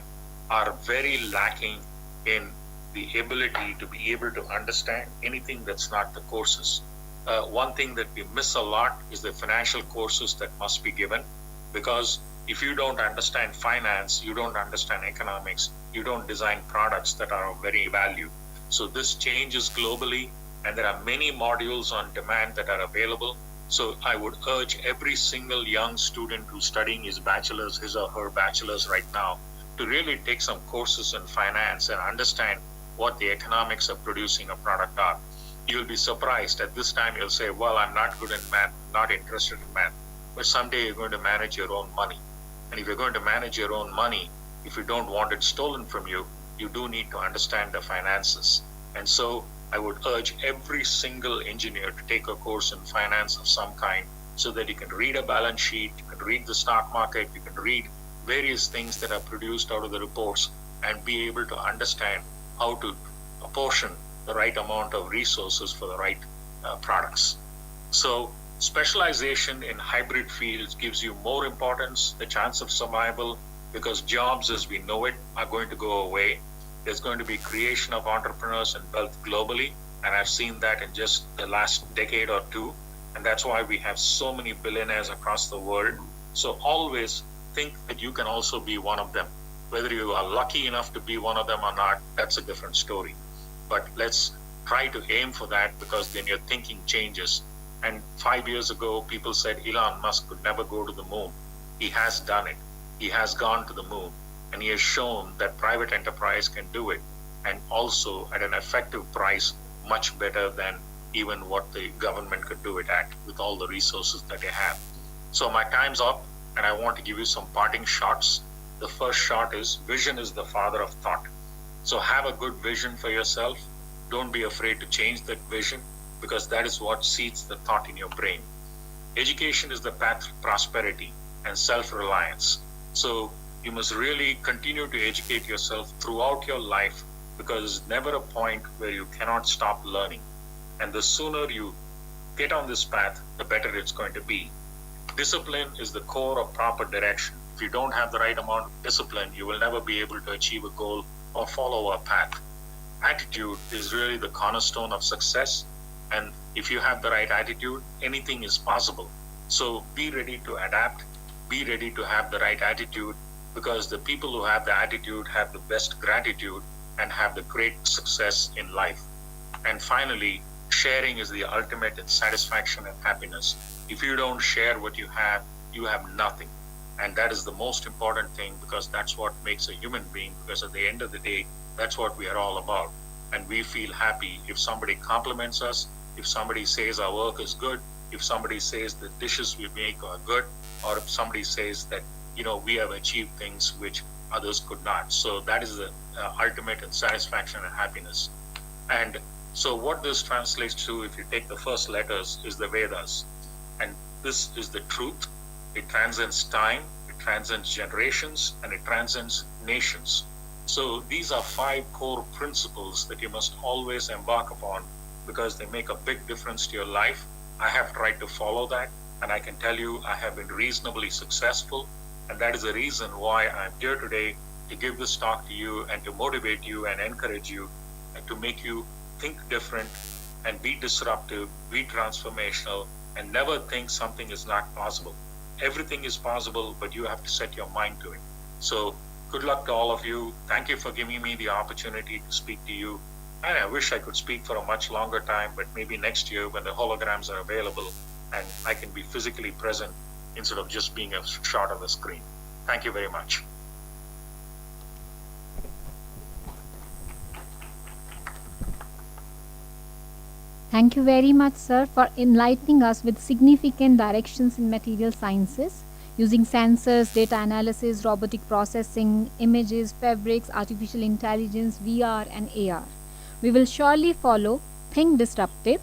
are very lacking in the ability to be able to understand anything that's not the courses. One thing that we miss a lot is the financial courses that must be given, because if you don't understand finance, you don't understand economics, you don't design products that are of very value. So this changes globally, and there are many modules on demand that are available. So I would urge every single young student who's studying his or her bachelor's right now, to really take some courses in finance and understand what the economics of producing a product are. You'll be surprised. At this time, you'll say, well, I'm not good in math, not interested in math. But someday you're going to manage your own money. And if you're going to manage your own money, if you don't want it stolen from you, you do need to understand the finances. And so I would urge every single engineer to take a course in finance of some kind, so that you can read a balance sheet, you can read the stock market, you can read various things that are produced out of the reports, and be able to understand how to apportion the right amount of resources for the right products. So specialization in hybrid fields gives you more importance, the chance of survival, because jobs as we know it are going to go away. There's going to be creation of entrepreneurs and wealth globally, and I've seen that in just the last decade or two, and that's why we have so many billionaires across the world. So always think that you can also be one of them. Whether you are lucky enough to be one of them or not, that's a different story. But let's try to aim for that, because then your thinking changes. And 5 years ago, people said Elon Musk could never go to the moon. He has done it. He has gone to the moon, and he has shown that private enterprise can do it, and also at an effective price, much better than even what the government could do it at, with all the resources that they have. So my time's up, and I want to give you some parting shots. The first shot is, vision is the father of thought. So have a good vision for yourself. Don't be afraid to change that vision, because that is what seeds the thought in your brain. Education is the path to prosperity and self-reliance. So you must really continue to educate yourself throughout your life, because there's never a point where you cannot stop learning. And the sooner you get on this path, the better it's going to be. Discipline is the core of proper direction. If you don't have the right amount of discipline, you will never be able to achieve a goal or follow a path. Attitude is really the cornerstone of success. And if you have the right attitude, anything is possible. So be ready to adapt, be ready to have the right attitude, because the people who have the attitude have the best gratitude and have the great success in life. And finally, sharing is the ultimate in satisfaction and happiness. If you don't share what you have nothing. And that is the most important thing, because that's what makes a human being, because at the end of the day, that's what we are all about. And we feel happy if somebody compliments us, if somebody says our work is good, if somebody says the dishes we make are good, or if somebody says that, we have achieved things which others could not. So that is the ultimate in satisfaction and happiness. And so what this translates to, if you take the first letters, is the Vedas. And this is the truth. It transcends time, it transcends generations, and it transcends nations. So these are 5 core principles that you must always embark upon, because they make a big difference to your life. I have tried to follow that, and I can tell you I have been reasonably successful. And that is the reason why I'm here today, to give this talk to you and to motivate you and encourage you, and to make you think different and be disruptive, be transformational, and never think something is not possible. Everything is possible, but you have to set your mind to it. So good luck to all of you. Thank you for giving me the opportunity to speak to you. And I wish I could speak for a much longer time, but maybe next year when the holograms are available and I can be physically present instead of just being a shot on the screen. Thank you very much. Thank you very much, sir, for enlightening us with significant directions in material sciences using sensors, data analysis, robotic processing, images, fabrics, artificial intelligence, VR, and AR. We will surely follow think disruptive,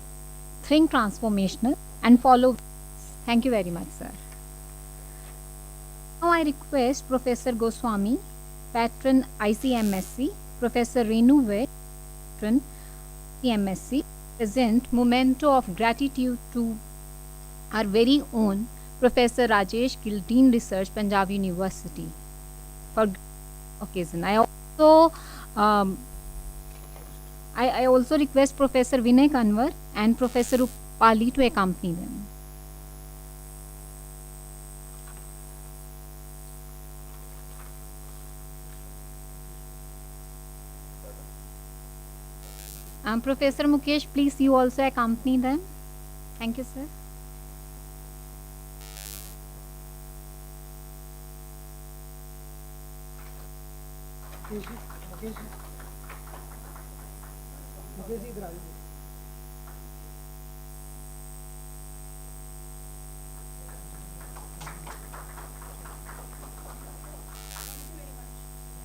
think transformational, and follow. Thank you very much, sir. Now I request Professor Goswami, patron ICMSC, Professor Renu Ved, patron ICMSC, present memento of gratitude to our very own Professor Rajesh Gill, Dean Research, Punjab University, for occasion. I also request Professor Vinay Kanwar and Professor Upali to accompany them. Professor Mukesh, please you also accompany them. Thank you, sir.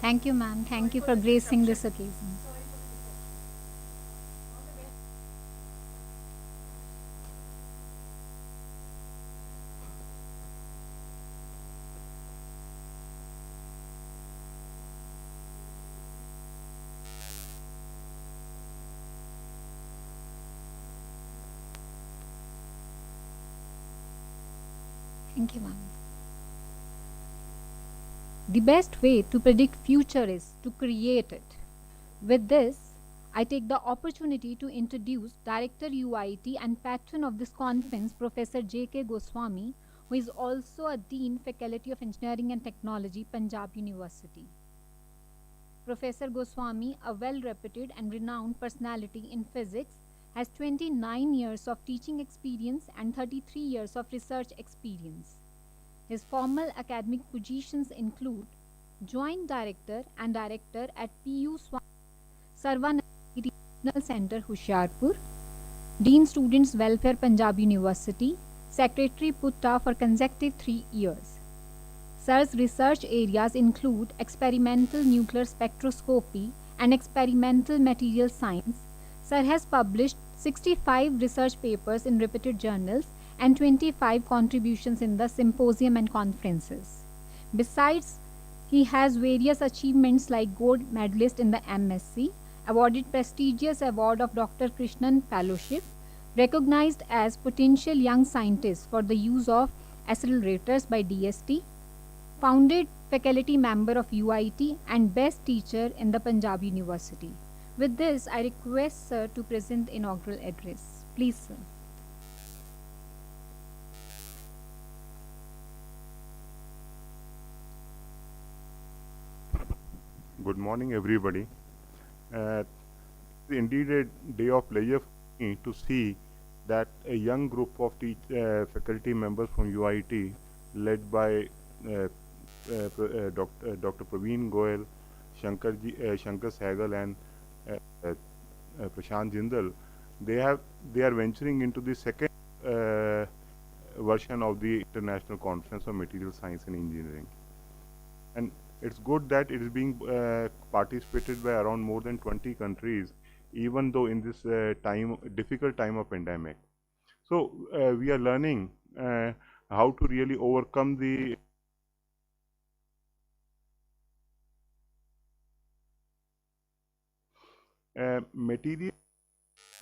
Thank you, ma'am. Thank you for gracing this occasion. Thank you, ma'am. The best way to predict future is to create it. With this, I take the opportunity to introduce Director UIT and patron of this conference, Professor J.K. Goswami, who is also a Dean, Faculty of Engineering and Technology, Punjab University. Professor Goswami, a well-reputed and renowned personality in physics, has 29 years of teaching experience and 33 years of research experience. His formal academic positions include Joint Director and Director at P.U. Sarvanandi Regional Center, Hoshiarpur, Dean Students Welfare, Punjab University, Secretary Putta for consecutive 3 years. Sir's research areas include experimental nuclear spectroscopy and experimental material science. Sir has published 65 research papers in reputed journals and 25 contributions in the symposium and conferences. Besides, he has various achievements like gold medalist in the MSc, awarded prestigious award of Dr. Krishnan Fellowship, recognized as potential young scientist for the use of accelerators by DST, founded faculty member of UIT and best teacher in the Punjab University. With this, I request Sir to present the inaugural address. Please, sir. Good morning, everybody. It's indeed a day of pleasure for me to see that a young group of faculty members from UIT, led by Dr. Praveen Goyal, Shankar Sehgal, and Prashant Jindal, they are venturing into the second version of the International Conference on Material Science and Engineering. And it's good that it is being participated by around more than 20 countries, even though in this difficult time of pandemic. So we are learning how to really overcome the material.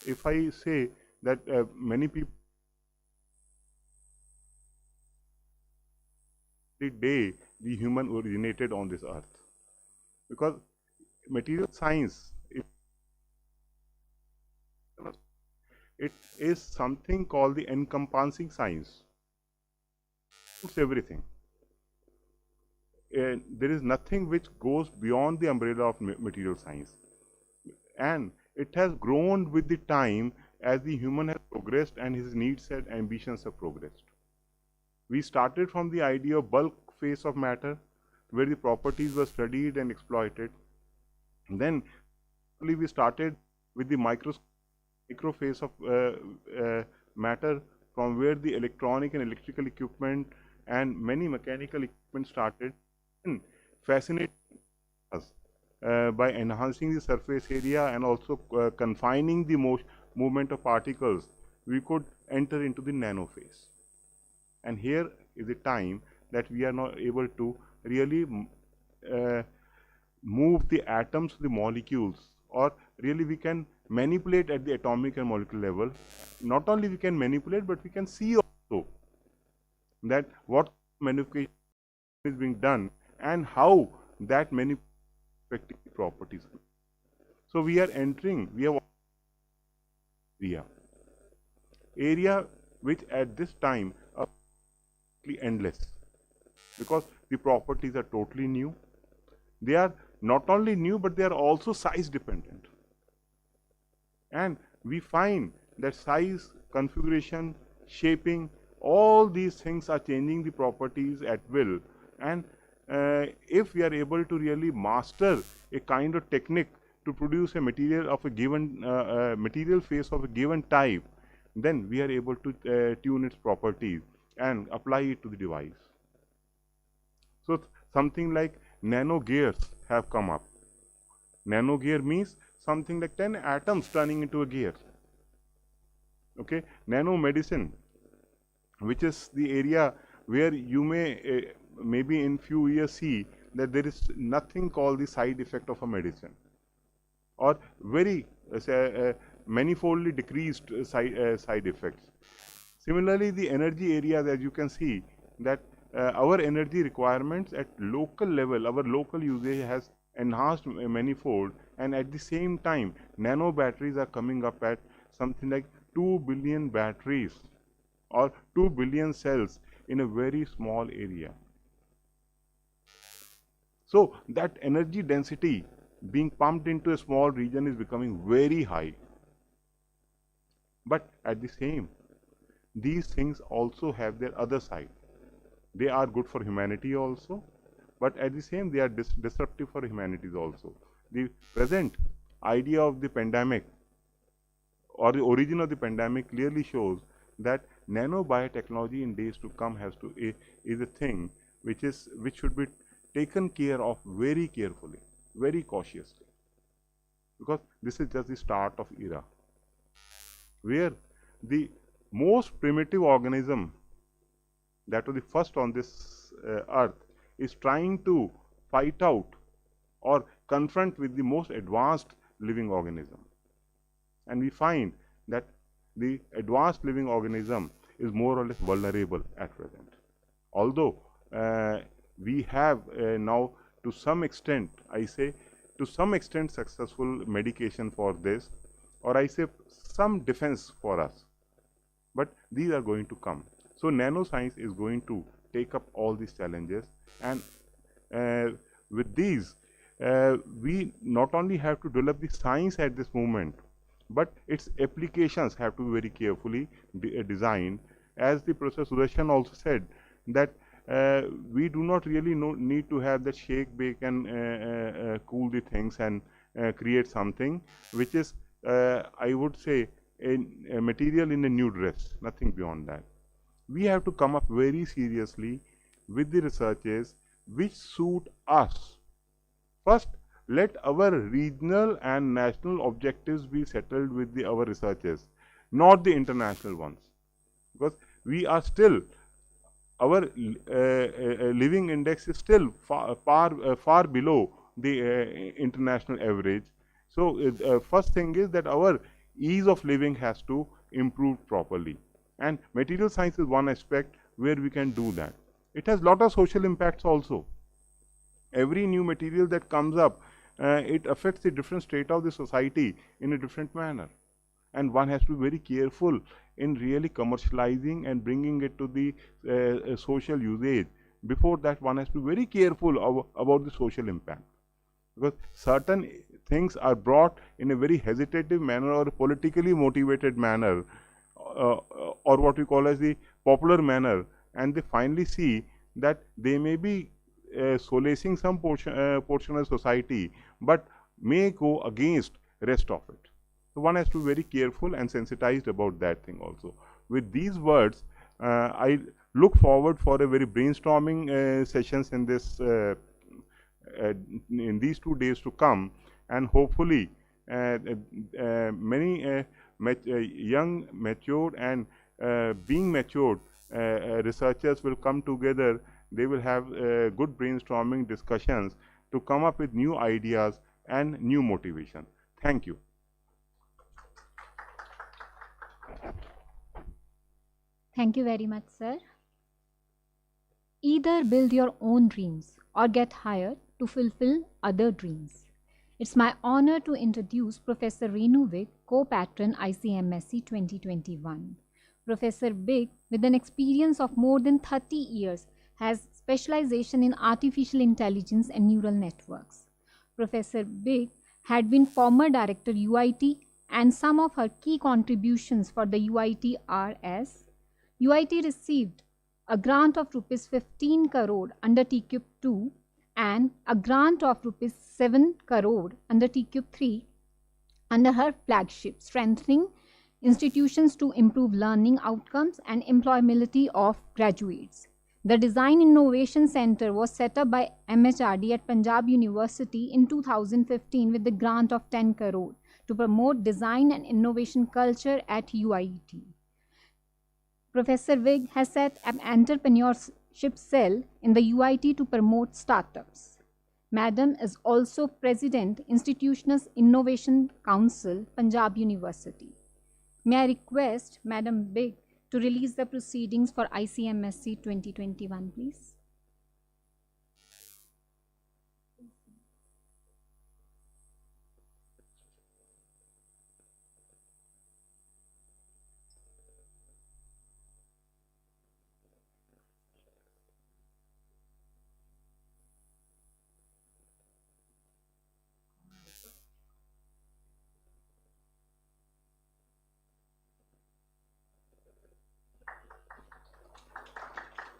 If I say that many people the day the human originated on this earth, because material science it is something called the encompassing science. It's everything. There is nothing which goes beyond the umbrella of material science, and it has grown with the time as the human has progressed and his needs and ambitions have progressed. We started from the idea of bulk phase of matter, where the properties were studied and exploited. And then we started with the micro phase of matter, from where the electronic and electrical equipment and many mechanical equipment started, and fascinated us by enhancing the surface area and also confining the movement of particles. We could enter into the nano phase. And here is the time that we are not able to really move the atoms to the molecules, or really we can manipulate at the atomic and molecular level. Not only we can manipulate, but we can see also that what manipulation is being done and how that manipulation affecting the properties. So we are entering, we have area which at this time are endless, because the properties are totally new. They are not only new, but they are also size dependent. And we find that size, configuration, shaping, all these things are changing the properties at will. And if we are able to really master a kind of technique to produce a material of a given material face of a given type, then we are able to tune its properties and apply it to the device. So something like nano gears have come up. Nano gear means something like 10 atoms turning into a gear. Okay, nano medicine, which is the area where you may maybe in few years see that there is nothing called the side effect of a medicine, or very manifoldly decreased side effects. Similarly, the energy areas, as you can see, that our energy requirements at local level, our local usage has enhanced manifold, and at the same time, nano batteries are coming up at something like 2 billion batteries or 2 billion cells in a very small area. So that energy density being pumped into a small region is becoming very high. But at the same, these things also have their other side. They are good for humanity also, but at the same, they are disruptive for humanities also. The present idea of the pandemic or the origin of the pandemic clearly shows that nanobiotechnology in days to come is a thing which should be taken care of very carefully, very cautiously, because this is just the start of era where the most primitive organism that was the first on this earth is trying to fight out or confront with the most advanced living organism. And we find that the advanced living organism is more or less vulnerable at present. Although we have now to some extent, I say to some extent, successful medication for this, or I say some defense for us. But these are going to come. So nanoscience is going to take up all these challenges, and with these, we not only have to develop the science at this moment, but its applications have to be very carefully designed. As the Professor Sudarshan also said, that we do not really need to have that shake, bake, and cool the things and create something which is, I would say, a material in a new dress, nothing beyond that. We have to come up very seriously with the researches which suit us. First, let our regional and national objectives be settled with our researchers, not the international ones, because we are still, our living index is still far below the international average. So first thing is that our ease of living has to improve properly, and material science is one aspect where we can do that. It has lot of social impacts also. Every new material that comes up, it affects the different state of the society in a different manner, and one has to be very careful in really commercializing and bringing it to the social usage. Before that, one has to be very careful about the social impact, because certain things are brought in a very hesitative manner or a politically motivated manner, or what we call as the popular manner, and they finally see that they may be solacing some portion of society, but may go against rest of it. So one has to be very careful and sensitized about that thing also. With these words, I look forward for a very brainstorming sessions in this in these 2 days to come, and hopefully many young, matured, and being matured researchers will come together. They will have good brainstorming discussions to come up with new ideas and new motivation. Thank you. Thank you very much, sir. Either build your own dreams or get hired to fulfill other dreams. It's my honor to introduce Professor Renu Vig, co-patron ICMSC 2021. Professor Big, with an experience of more than 30 years, has specialization in artificial intelligence and neural networks. Professor Big had been former director UIT and some of her key contributions for the UIT are as UIT received a grant of rupees 15 crore under TCube 2 and a grant of rupees 7 crore under TCube 3 under her flagship, strengthening institutions to improve learning outcomes and employability of graduates. The Design Innovation Center was set up by MHRD at Punjab University in 2015 with the grant of 10 crore to promote design and innovation culture at UIT. Professor Vig has set an entrepreneurship cell in the UIT to promote startups. Madam is also President, Institutional Innovation Council, Punjab University. May I request Madam Vig to release the proceedings for ICMSC 2021, please?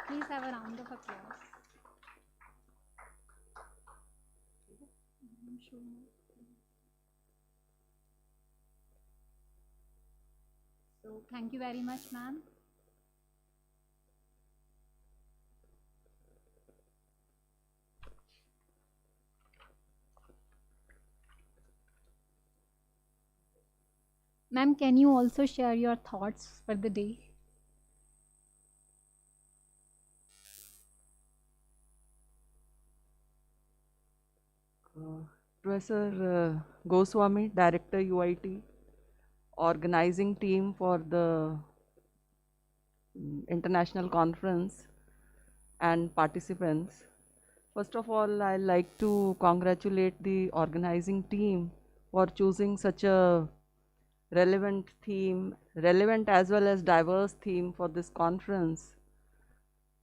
Please have a round of applause. So, thank you very much, ma'am. Ma'am, can you also share your thoughts for the day? Professor Goswami, Director UIT, organizing team for the international conference and participants. First of all, I like to congratulate the organizing team for choosing such a relevant theme, relevant as well as diverse theme for this conference.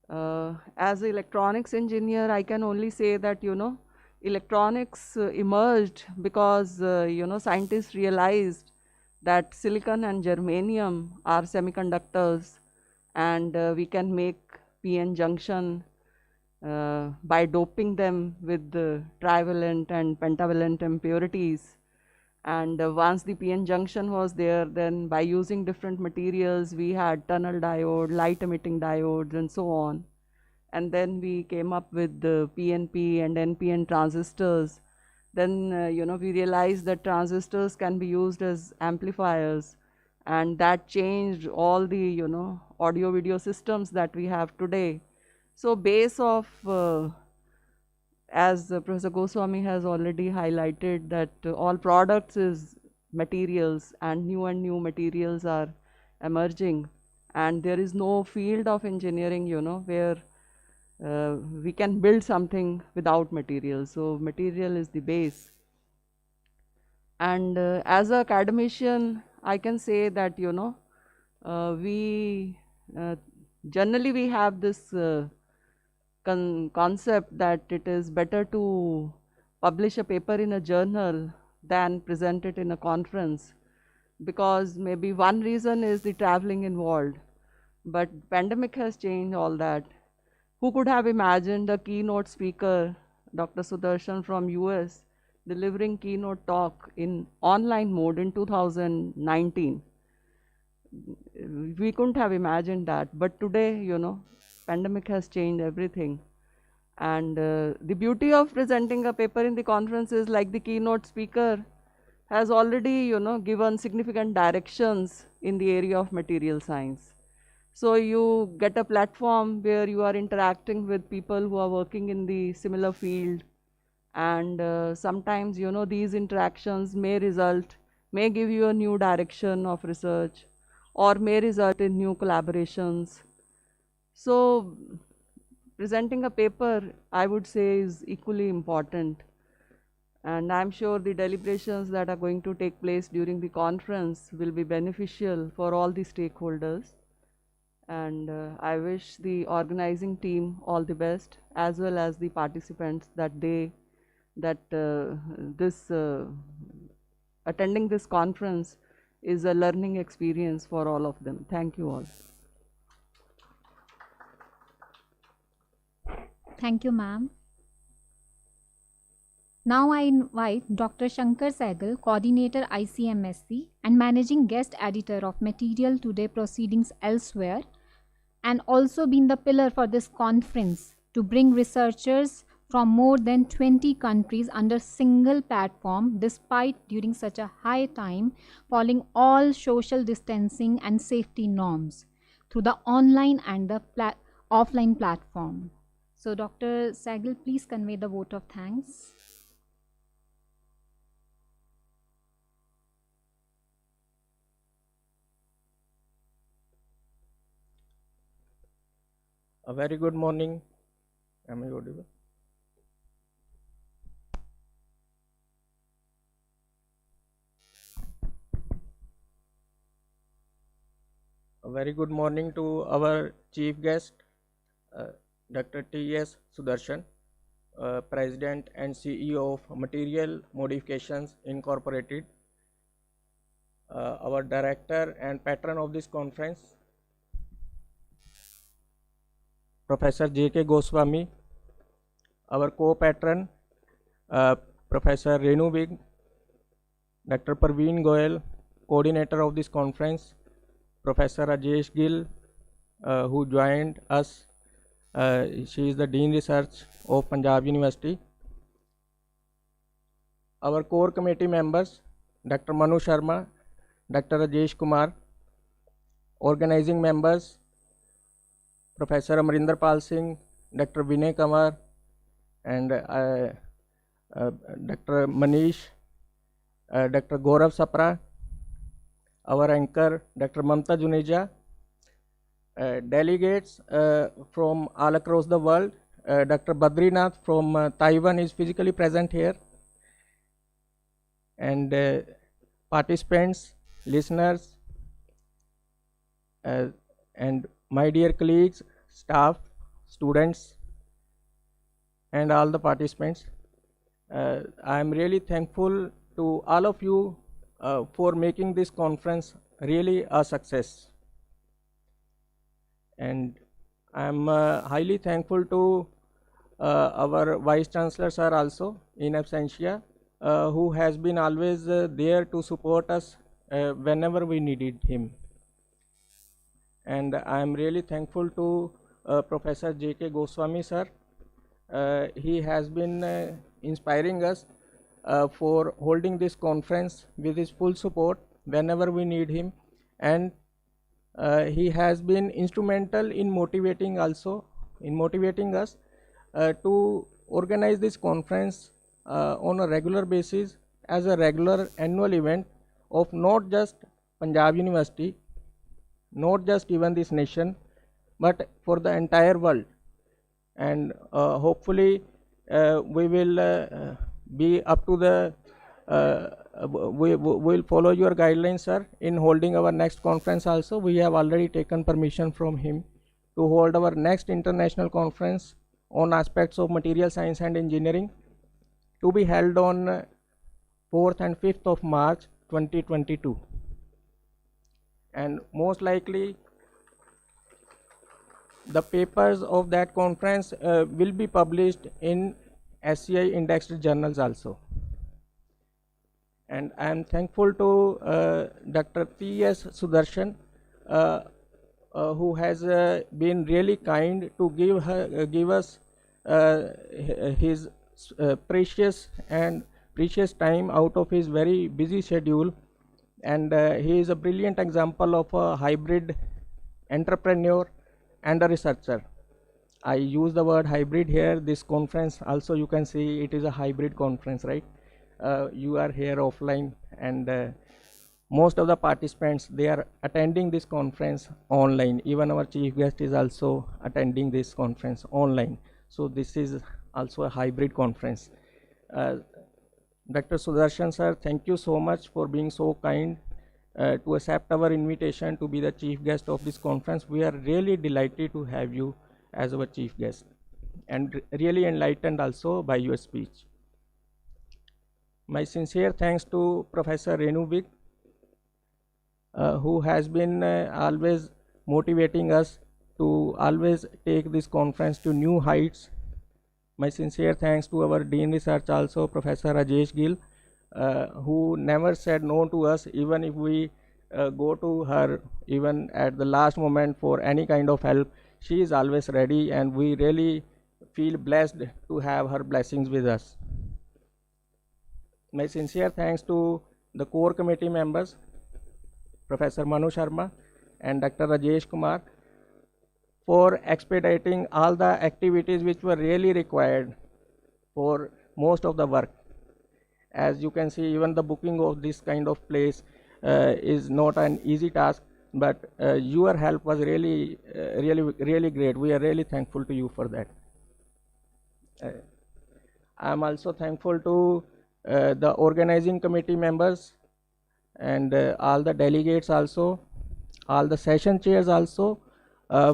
As an electronics engineer, I can only say that, electronics emerged because, scientists realized that silicon and germanium are semiconductors, and we can make PN junction by doping them with the trivalent and pentavalent impurities. And once the PN junction was there, then by using different materials, we had tunnel diode, light emitting diodes, and so on. And then we came up with the PNP and NPN transistors. Then, we realized that transistors can be used as amplifiers, and that changed all the, audio video systems that we have today. So base of, as Professor Goswami has already highlighted, that all products is materials, and new materials are emerging. And there is no field of engineering, where we can build something without materials. So material is the base. And as an academician, I can say that, we generally we have this concept that it is better to publish a paper in a journal than present it in a conference, because maybe one reason is the traveling involved, but pandemic has changed all that. Who could have imagined a keynote speaker, Dr. Sudarshan from US, delivering keynote talk in online mode in 2019? We couldn't have imagined that, but today, pandemic has changed everything. And the beauty of presenting a paper in the conference is, like, the keynote speaker has already, given significant directions in the area of material science. So you get a platform where you are interacting with people who are working in the similar field. And sometimes, these interactions may give you a new direction of research, or may result in new collaborations. So presenting a paper, I would say, is equally important. And I'm sure the deliberations that are going to take place during the conference will be beneficial for all the stakeholders. And I wish the organizing team all the best, as well as the participants, that this attending this conference is a learning experience for all of them. Thank you all. Thank you, ma'am. Now I invite Dr. Shankar Sehgal, Coordinator ICMSC and Managing Guest Editor of Material Today Proceedings Elsewhere, and also been the pillar for this conference to bring researchers from more than 20 countries under single platform despite during such a high time following all social distancing and safety norms through the online and the offline platform. So Dr. Sehgal, please convey the vote of thanks. A very good morning. Am I audible? A very good morning to our chief guest, Dr. T.S. Sudarshan, President and CEO of Material Modifications Incorporated, our director and patron of this conference, Professor J.K. Goswami, our co-patron, Professor Renu Vig, Dr. Parveen Goyal, coordinator of this conference, Professor Rajesh Gill, who joined us. She is the Dean Research of Punjab University. Our core committee members, Dr. Manu Sharma, Dr. Rajesh Kumar, organizing members, Professor Amarinder Pal Singh, Dr. Vinay Kamar, and Dr. Manish, Dr. Gaurav Sapra, our anchor, Dr. Mamta Juneja, delegates from all across the world. Dr. Badrinath from Taiwan is physically present here, and participants, listeners, and my dear colleagues, staff, students, and all the participants. I am really thankful to all of you for making this conference really a success. And I am highly thankful to our Vice Chancellor sir also in absentia, who has been always there to support us whenever we needed him. And I am really thankful to Professor J.K. Goswami sir. He has been inspiring us for holding this conference with his full support whenever we need him, and he has been instrumental in motivating us to organize this conference on a regular basis as a regular annual event of not just Punjab University, not just even this nation, but for the entire world. And hopefully we will be up to the we will follow your guidelines, sir, in holding our next conference also. We have already taken permission from him to hold our next international conference on aspects of material science and engineering, to be held on 4th and 5th of March 2022. And most likely the papers of that conference will be published in SCI indexed journals also. And I am thankful to Dr. T.S. Sudarshan, who has been really kind to give us his precious time out of his very busy schedule. And he is a brilliant example of a hybrid entrepreneur and a researcher. I use the word hybrid here. This conference also, you can see it is a hybrid conference, right? You are here offline, and most of the participants, they are attending this conference online. Even our chief guest is also attending this conference online. So this is also a hybrid conference. Dr. Sudarshan sir, thank you so much for being so kind to accept our invitation to be the chief guest of this conference. We are really delighted to have you as our chief guest, and really enlightened also by your speech. My sincere thanks to Professor Renuvik, who has been always motivating us to always take this conference to new heights. My sincere thanks to our Dean Research also, Professor Rajesh Gill, who never said no to us, even if we go to her even at the last moment for any kind of help. She is always ready, and we really feel blessed to have her blessings with us. My sincere thanks to the core committee members, Professor Manu Sharma and Dr. Rajesh Kumar, for expediting all the activities which were really required for most of the work. As you can see, even the booking of this kind of place is not an easy task, but your help was really great. We are really thankful to you for that. I am also thankful to the organizing committee members and all the delegates also, all the session chairs also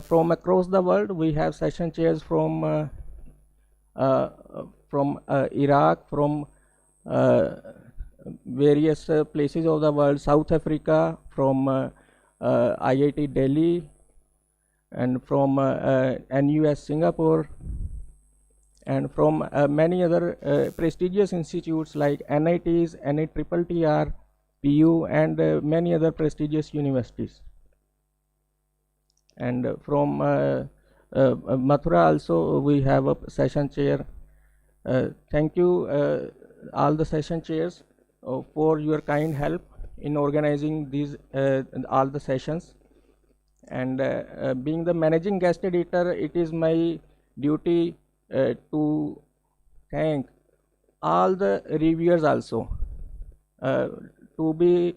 from across the world. We have session chairs from Iraq, from various places of the world, South Africa, from IIT Delhi, and from NUS Singapore, and from many other prestigious institutes like NITs, NITTR, PU, and many other prestigious universities. And from Mathura also we have a session chair. Thank you all the session chairs for your kind help in organizing these all the sessions. And being the managing guest editor, it is my duty to thank all the reviewers also, to be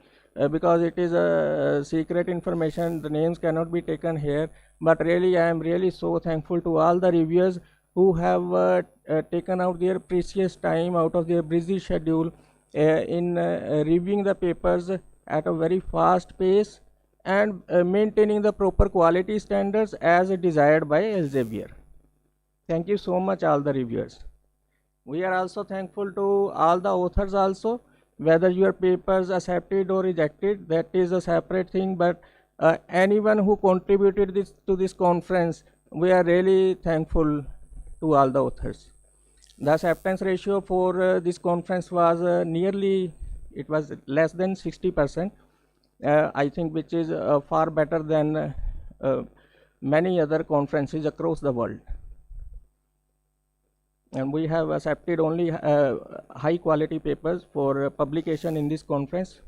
because it is a secret information, the names cannot be taken here, but really I am really so thankful to all the reviewers who have taken out their precious time out of their busy schedule in reviewing the papers at a very fast pace and maintaining the proper quality standards as desired by Elsevier. Thank you so much all the reviewers. We are also thankful to all the authors also, whether your papers accepted or rejected, that is a separate thing, but anyone who contributed to this conference, we are really thankful to all the authors. The acceptance ratio for this conference was it was less than 60%, I think, which is far better than many other conferences across the world. And we have accepted only high quality papers for publication in this conference.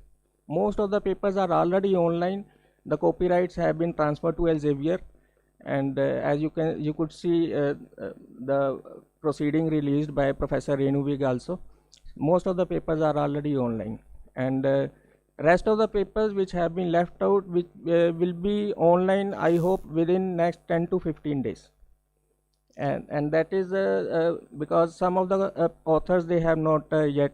Most of the papers are already online. The copyrights have been transferred to Elsevier, and as you could see the proceeding released by Professor Renuvik also. Most of the papers are already online, and rest of the papers which have been left out, which will be online, I hope, within next 10 to 15 days. And that is because some of the authors, they have not yet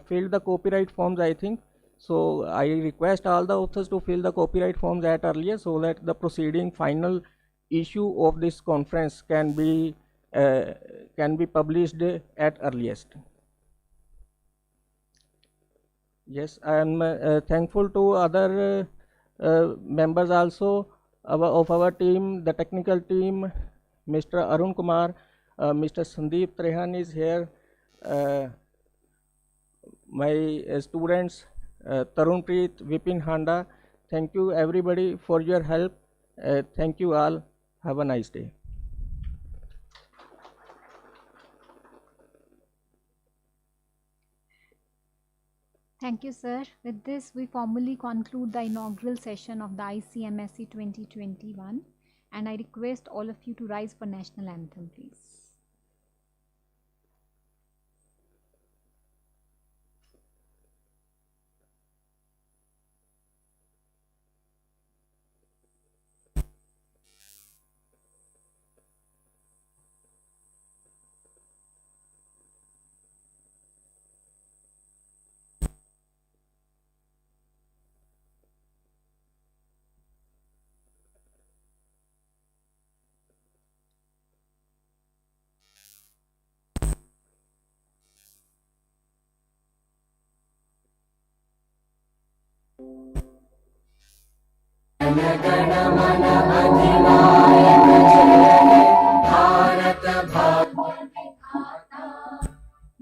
filled the copyright forms, I think. So I request all the authors to fill the copyright forms at earlier, so that the proceeding final issue of this conference can be published at earliest. Yes, I am thankful to other members also of our team, the technical team. Mr. Arun Kumar, Mr. Sandeep Trehan is here, my students, Tarunpreet, Vipin Handa. Thank you everybody for your help. Thank you all. Have a nice day. Thank you, sir. With this, we formally conclude the inaugural session of the ICMSC 2021. And I request all of you to rise for national anthem, please. गण मन अधिनायक जय हे भारत भाग्य विधाता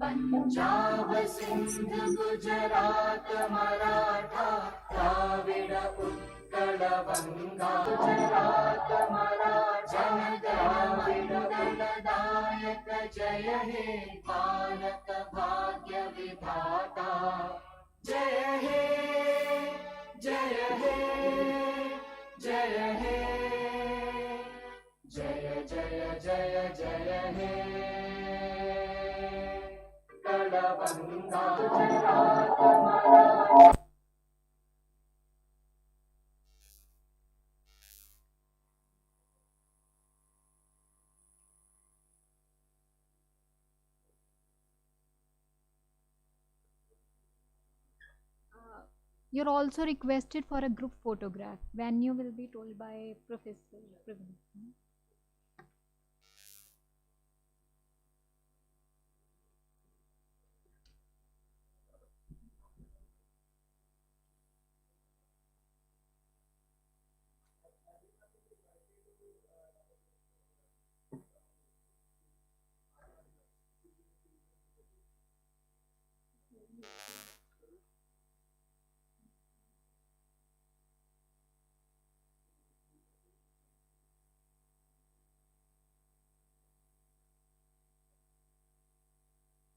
पंजाब सिंध गुजरात मराठा द्राविड उत्कल बंगा गुजरात मराठा द्राविड दलदायक जय हे भारत भाग्य विधाता जय हे जय हे जय हे जय जय जय जय हे गढ़बंगा Gujarat Maratha You're also requested for a group photograph. Venue will be told by Professor Praveen.